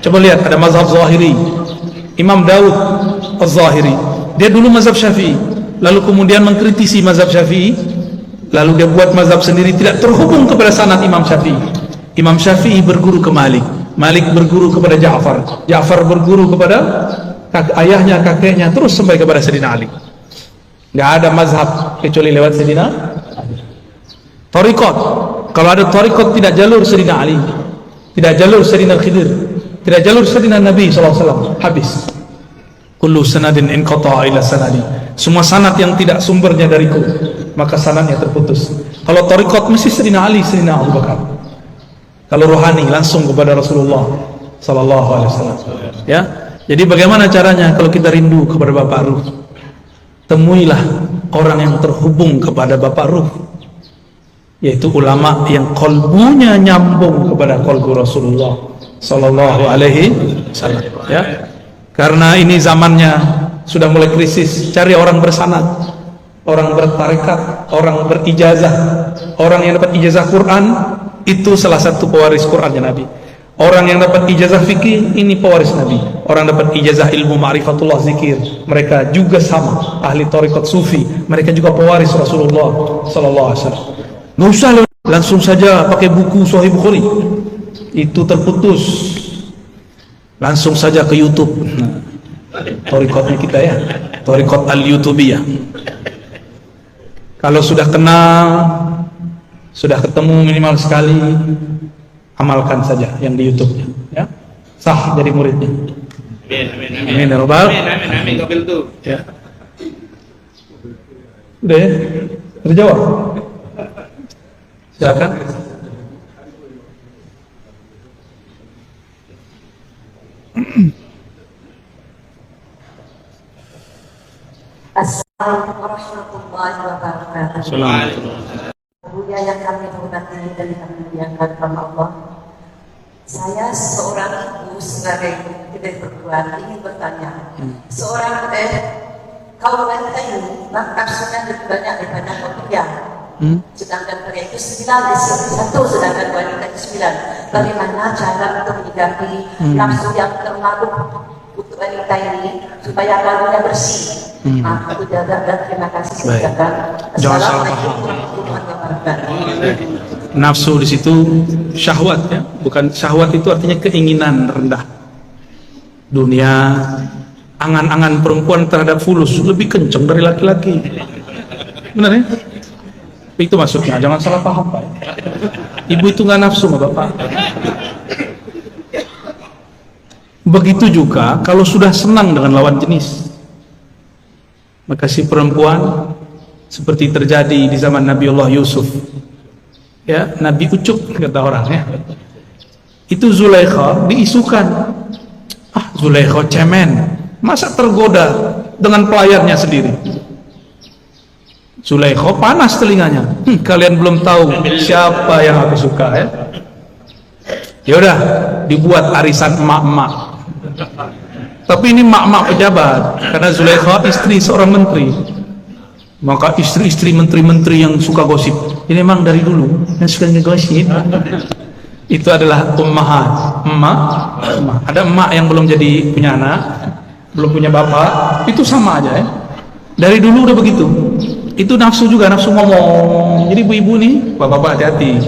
Coba lihat, ada mazhab Zahiri, Imam Daud Az-Zahiri, dia dulu mazhab Syafi'i, lalu kemudian mengkritisi mazhab Syafi'i, lalu dia buat mazhab sendiri, tidak terhubung kepada sanad Imam Syafi'i. Imam Syafi'i berguru ke Malik, Malik berguru kepada Ja'far, Ja'far berguru kepada ayahnya, kakeknya, terus sampai kepada Sayyidina Ali. Nggak ada mazhab kecuali lewat Sayyidina Ali. Thariqat, kalau ada thariqat tidak jalur Sayyidina Ali, tidak jalur Sayyidina Khidir, tidak jalur Sayyidina Nabi SAW, habis. Kullu sanadin inqata'a ila sanadi. Semua sanad yang tidak sumbernya dariku, maka sanadnya terputus. Kalau thariqat mesti Sayyidina Ali, Sayyidina Abu Bakar. Kalau rohani langsung kepada Rasulullah sallallahu alaihi wasallam. Ya. Jadi bagaimana caranya kalau kita rindu kepada Bapak Ruh? Temuilah orang yang terhubung kepada Bapak Ruh, yaitu ulama yang kolbunya nyambung kepada kolbu Rasulullah sallallahu alaihi wasallam. Ya. Karena ini zamannya sudah mulai krisis, cari orang bersanad, orang bertarekat, orang berijazah, orang yang dapat ijazah Quran. Itu salah satu pewaris Qurannya Nabi. Orang yang dapat ijazah fikih, ini pewaris Nabi. Orang dapat ijazah ilmu ma'rifatullah zikir, mereka juga sama. Ahli thariqat sufi, mereka juga pewaris Rasulullah sallallahu alaihi wasallam. Nggak usah langsung saja pakai buku Sahih Bukhari, itu terputus. Langsung saja ke YouTube. Thariqatnya kita ya, thariqat al-YouTubiyah. Kalau sudah kenal, sudah ketemu minimal sekali, amalkan saja yang di YouTube-nya, ya. Sah jadi muridnya. Amin ya rabbal alamin. Ya. Udah ya? Terjawab? Silakan. Assalamualaikum warahmatullahi wabarakatuh. Buya yang kami hormati dan kami muliakan karena Allah. Saya seorang ibu sebagai tidak perempuan ingin bertanya. Seorang kaum wanita ini nafsunya lebih banyak daripada kaum pria. Sedangkan pria itu 9, satu sedangkan wanita itu 9. Bagaimana cara untuk menyikapi nafsu yang terlalu untuk wanita ini supaya kalbunya bersih? Aku jaga dan terima kasih sejagat. Jangan salah paham. Nafsu di situ syahwat ya, bukan syahwat itu artinya keinginan rendah. Dunia, angan-angan perempuan terhadap fulus lebih kencang dari laki-laki. Benar ya? Itu maksudnya, jangan salah paham Pak. Ibu itu nggak nafsu sama bapak. Begitu juga kalau sudah senang dengan lawan jenis. Maka si perempuan seperti terjadi di zaman Nabiullah Yusuf. Ya, Nabi ucup kata orang ya. Itu Zulaikha diisukan. Ah, Zulaikha cemen. Masa tergoda dengan pelayannya sendiri. Zulaikha panas telinganya. Kalian belum tahu siapa yang aku suka ya. Ya udah, dibuat arisan emak-emak. Tapi ini mak-mak pejabat, karena Zulaikha istri seorang menteri. Maka istri-istri menteri-menteri yang suka gosip, ini memang dari dulu yang suka ngegosip. Itu adalah ummahat, emak. Ada emak yang belum jadi punya anak, belum punya bapak, itu sama aja ya. Dari dulu udah begitu. Itu nafsu juga, nafsu ngomong. Jadi ibu-ibu nih, bapak-bapak hati-hati.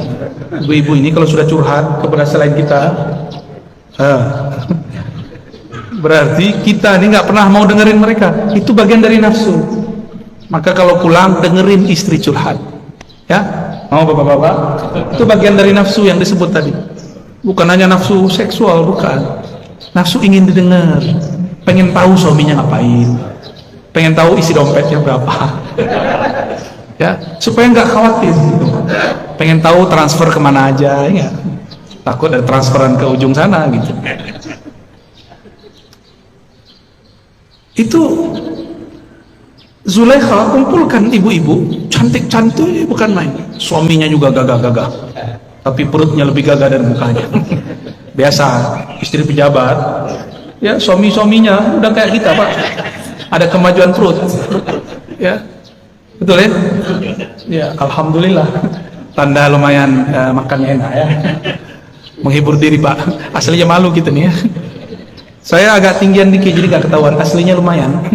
Ibu-ibu ini kalau sudah curhat kepada selain kita, berarti kita ini nggak pernah mau dengerin mereka. Itu bagian dari nafsu. Maka kalau pulang dengerin istri curhat, ya, mau bapak-bapak. Itu bagian dari nafsu yang disebut tadi. Bukan hanya nafsu seksual, bukan. Nafsu ingin didengar, pengen tahu suaminya ngapain, pengen tahu isi dompetnya berapa, ya, supaya nggak khawatir. Gitu. Pengen tahu transfer kemana aja, ya. Takut ada transferan ke ujung sana, gitu. Itu Zulaikha kumpulkan ibu-ibu cantik-cantik bukan main, suaminya juga gagah-gagah, tapi perutnya lebih gagah dari mukanya. Biasa istri pejabat ya, suami-suaminya udah kayak kita Pak, ada kemajuan perut ya, betul ya. Ya alhamdulillah, tanda lumayan makannya enak ya, menghibur diri Pak. Aslinya malu gitu nih ya. Saya agak tinggian dikit jadi gak ketahuan, aslinya lumayan.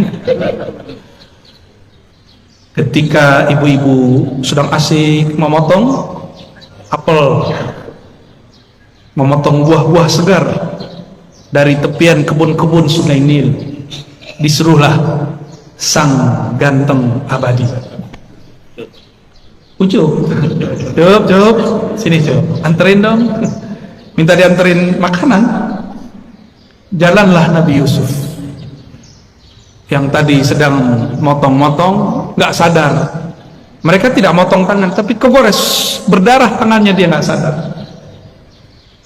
Ketika ibu-ibu sedang asik memotong apel, memotong buah-buah segar dari tepian kebun-kebun Sungai Nil, disuruhlah sang ganteng abadi. Ucup, cup, sini cup, anterin dong, minta dianterin makanan. Jalanlah Nabi Yusuf yang tadi sedang motong-motong, nggak sadar. Mereka tidak motong tangan, tapi kegores berdarah tangannya, dia nggak sadar.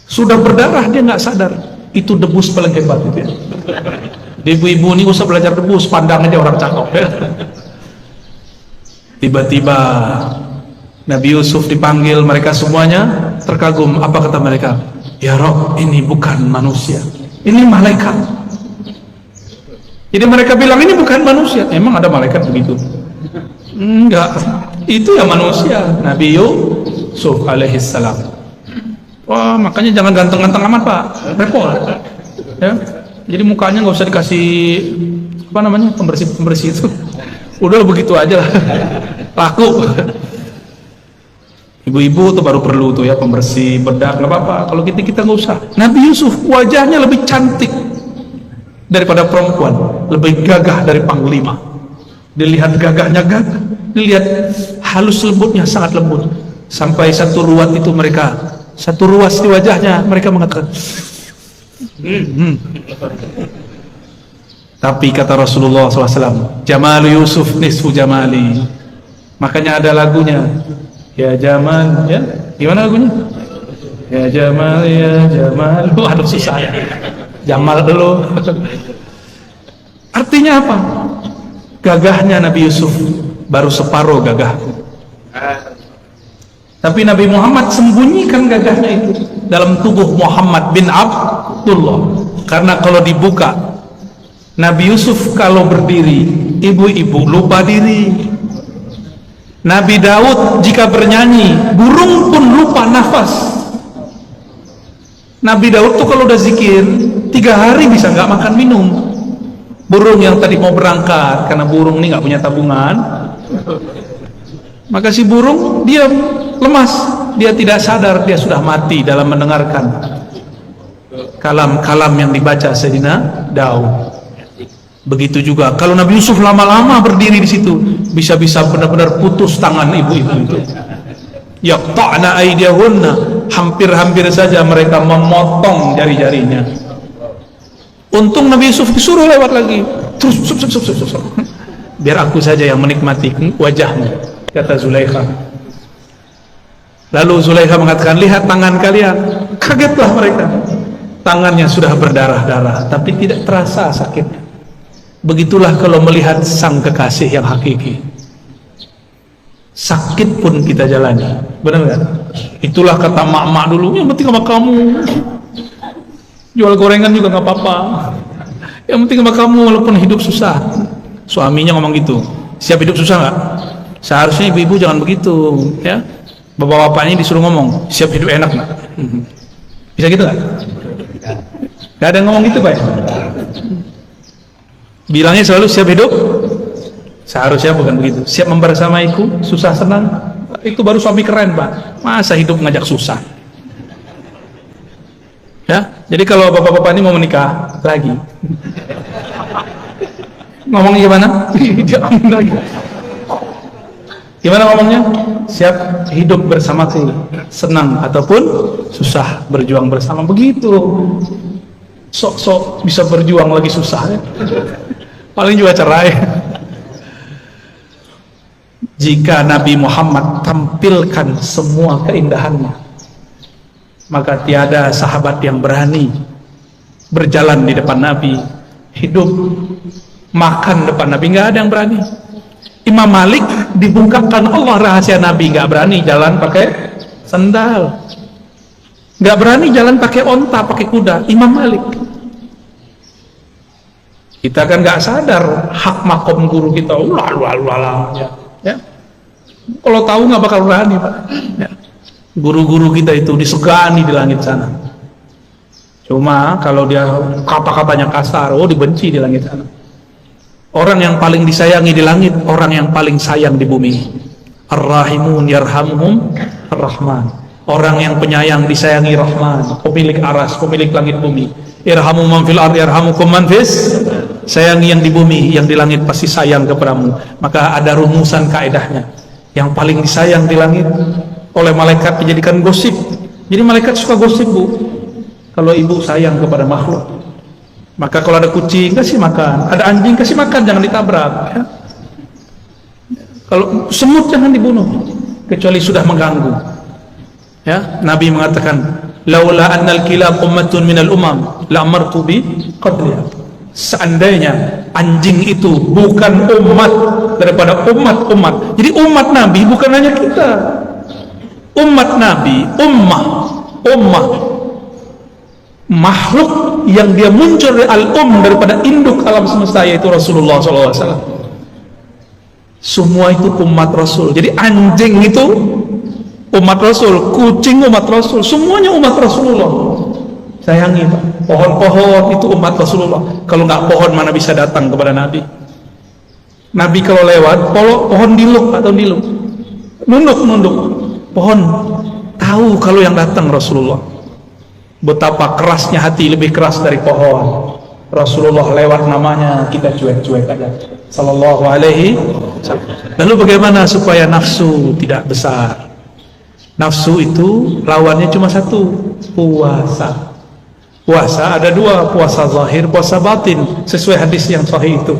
Sudah berdarah dia nggak sadar. Itu debus paling hebat itu ya. Ibu-ibu ini usah belajar debus, pandang aja orang cakep ya. Tiba-tiba Nabi Yusuf dipanggil, mereka semuanya terkagum. Apa kata mereka? Ya Rob, ini bukan manusia, ini malaikat. Jadi mereka bilang ini bukan manusia. Emang ada malaikat begitu? Enggak, itu ya manusia, Nabi Yusuf alaihissalam. Wah, makanya jangan ganteng-ganteng amat Pak, repot ya. Jadi mukanya nggak usah dikasih apa namanya, pembersih itu, udah begitu aja lah. Laku. Ibu-ibu tuh baru perlu tuh ya pembersih, bedak, nggak apa-apa. Kalau kita nggak usah. Nabi Yusuf wajahnya lebih cantik daripada perempuan, lebih gagah dari panglima. Dilihat gagahnya gagah, dilihat halus lembutnya sangat lembut. Sampai satu ruas itu mereka, satu ruas di wajahnya mereka mengatakan, Tapi kata Rasulullah SAW, Jamal Yusuf nisfu jamali. Makanya ada lagunya, ya Jamal, ya gimana lagunya? Ya Jamal, ya Jamal. Aduh susah ya. Jamal lo. Artinya apa? Gagahnya Nabi Yusuf baru separuh gagah. Tapi Nabi Muhammad sembunyikan gagahnya itu dalam tubuh Muhammad bin Abdullah. Karena kalau dibuka, Nabi Yusuf kalau berdiri, ibu-ibu lupa diri. Nabi Daud jika bernyanyi, burung pun lupa nafas. Nabi Daud tuh kalau udah zikir 3 hari bisa nggak makan minum. Burung yang tadi mau berangkat, karena burung ini nggak punya tabungan, maka si burung dia lemas, dia tidak sadar dia sudah mati dalam mendengarkan kalam-kalam yang dibaca Sayyidina Daud. Begitu juga kalau Nabi Yusuf lama-lama berdiri di situ, bisa-bisa benar-benar putus tangan ibu-ibu itu. Yaqta'na aydiyahunna, hampir-hampir saja mereka memotong jari-jarinya. Untung Nabi Yusuf disuruh lewat lagi, terus biar aku saja yang menikmati wajahmu, kata Zulaikha. Lalu Zulaikha mengatakan, lihat tangan kalian. Kagetlah mereka, tangannya sudah berdarah-darah tapi tidak terasa sakitnya. Begitulah kalau melihat sang kekasih yang hakiki, sakit pun kita jalani, benar kan? Itulah kata mak-mak dulu, yang penting sama kamu, jual gorengan juga nggak apa-apa, yang penting sama kamu walaupun hidup susah. Suaminya ngomong gitu, siap hidup susah nggak? Seharusnya ibu-ibu jangan begitu, ya. Bapak-bapaknya disuruh ngomong, siap hidup enak nggak? Bisa gitu nggak? Gak ada ngomong gitu, Pak. Bilangnya selalu siap hidup, seharusnya bukan begitu. Siap membersamaiku, susah senang, itu baru suami keren, Pak. Masa hidup ngajak susah? Ya, jadi kalau bapak-bapak ini mau menikah lagi, ngomongnya gimana? Gimana ngomongnya? Siap hidup bersamaku, senang ataupun susah, berjuang bersama. Begitu. Sok-sok bisa berjuang lagi susah, ya. Paling juga cerai. Jika Nabi Muhammad tampilkan semua keindahannya, maka tiada sahabat yang berani berjalan di depan Nabi, hidup makan depan Nabi, nggak ada yang berani. Imam Malik dibukakan Allah rahasia Nabi, nggak berani jalan pakai sandal, nggak berani jalan pakai onta, pakai kuda. Imam Malik. Kita kan nggak sadar hak makom guru kita, ya. Kalau tahu nggak bakal berani, Pak. Ya. Guru-guru kita itu disegani di langit sana. Cuma kalau dia kata-katanya kasar, dibenci di langit sana. Orang yang paling disayangi di langit, orang yang paling sayang di bumi. Ar-Rahimun yarhamuhum Ar-Rahman. Orang yang penyayang disayangi Rahman, pemilik aras, pemilik langit bumi. Irhamu man fil ardi yarhamukum man fis. Sayangi yang di bumi, yang di langit pasti sayang kepadamu. Maka ada rumusan kaedahnya. Yang paling disayang di langit oleh malaikat dijadikan gosip. Jadi malaikat suka gosip, Bu. Kalau ibu sayang kepada makhluk, maka kalau ada kucing kasih makan, ada anjing kasih makan, jangan ditabrak, ya. Kalau semut jangan dibunuh kecuali sudah mengganggu, ya. Nabi mengatakan, laula annal kilab ummatun minal umam la amartu bi qatliha. Seandainya anjing itu bukan umat daripada umat-umat. Jadi umat Nabi bukan hanya kita. Umat Nabi, ummah makhluk yang dia muncul dari daripada induk alam semesta, yaitu Rasulullah SAW. Semua itu umat Rasul. Jadi anjing itu umat Rasul, kucing umat Rasul, semuanya umat Rasulullah. Sayangi, Pak. Pohon-pohon itu umat Rasulullah. Kalau nggak pohon mana bisa datang kepada Nabi? Nabi kalau lewat, pohon diluk atau diluk, nunduk. Pohon tahu kalau yang datang Rasulullah. Betapa kerasnya hati, lebih keras dari pohon. Rasulullah lewat namanya, kita cuek-cuek aja. Sallallahu alaihi wasallam. Lalu bagaimana supaya nafsu tidak besar? Nafsu itu lawannya cuma satu, puasa. Puasa ada dua, puasa zahir, puasa batin, sesuai hadis yang sahih itu.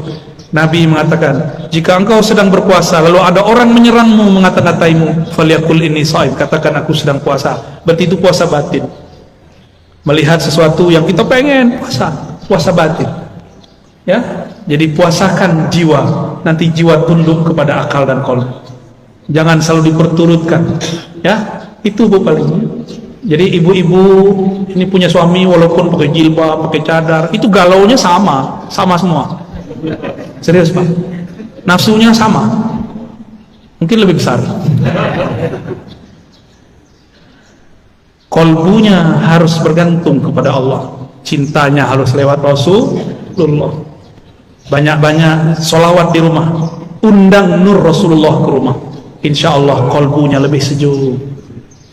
Nabi mengatakan, jika engkau sedang berpuasa lalu ada orang menyerangmu, mengata-ngataimu, falyaqul inni shaim, katakan aku sedang puasa. Berarti itu puasa batin. melihat sesuatu yang kita pengen, puasa batin. Ya, jadi puasakan jiwa, nanti jiwa tunduk kepada akal dan qalb. Jangan selalu diperturutkan. Ya, itu Bu paling. Jadi ibu-ibu ini punya suami walaupun pakai jilbab, pakai cadar, itu galaunya sama semua. Serius Pak, nafsunya sama, mungkin lebih besar. Kolbunya harus bergantung kepada Allah, cintanya harus lewat Rasulullah. Banyak-banyak sholawat di rumah, undang nur Rasulullah ke rumah, insya Allah kolbunya lebih sejuk.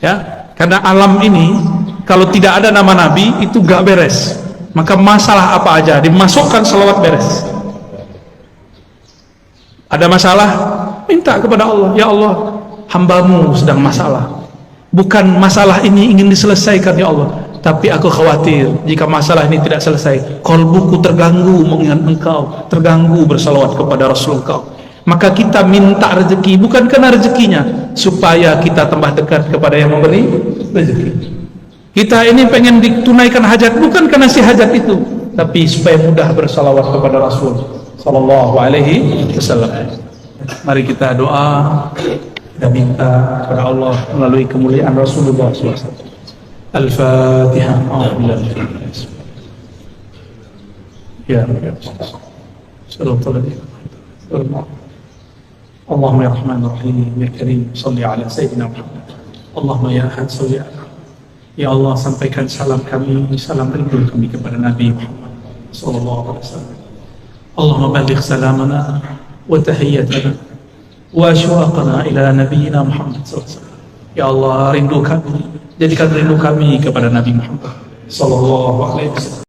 Ya, karena alam ini kalau tidak ada nama Nabi itu gak beres. Maka masalah apa aja dimasukkan sholawat beres. Ada masalah, minta kepada Allah, ya Allah, hambamu sedang masalah. Bukan masalah ini ingin diselesaikan ya Allah, tapi aku khawatir jika masalah ini tidak selesai, kolbuku terganggu mengingat engkau, terganggu bersalawat kepada Rasul engkau. Maka kita minta rezeki bukan karena rezekinya, supaya kita tambah dekat kepada yang memberi rezeki. Kita ini pengen ditunaikan hajat bukan karena si hajat itu, tapi supaya mudah bersalawat kepada Rasul sallallahu alaihi wasallam. Mari kita doa dan minta kepada Allah melalui kemuliaan Rasulullah SAW. Al-Fatihah. Ya Rabbi. Sallallahu Allahumma ya Rahman Rahim ya Karim salli ala Sayyidina Muhammad. Allahumma ya Ahad salli ala. Ya Allah, sampaikan salam kami, salam rindu kami kepada Nabi Muhammad sallallahu alaihi wasallam. Allahumma balligh salamana wa tahiyyatana wa ashwaqana ila nabiyyina Muhammad sallallahu alaihi wasallam. Ya Allah, rindu kami, jadikan rindu kami kepada Nabi Muhammad sallallahu alaihi wasallam.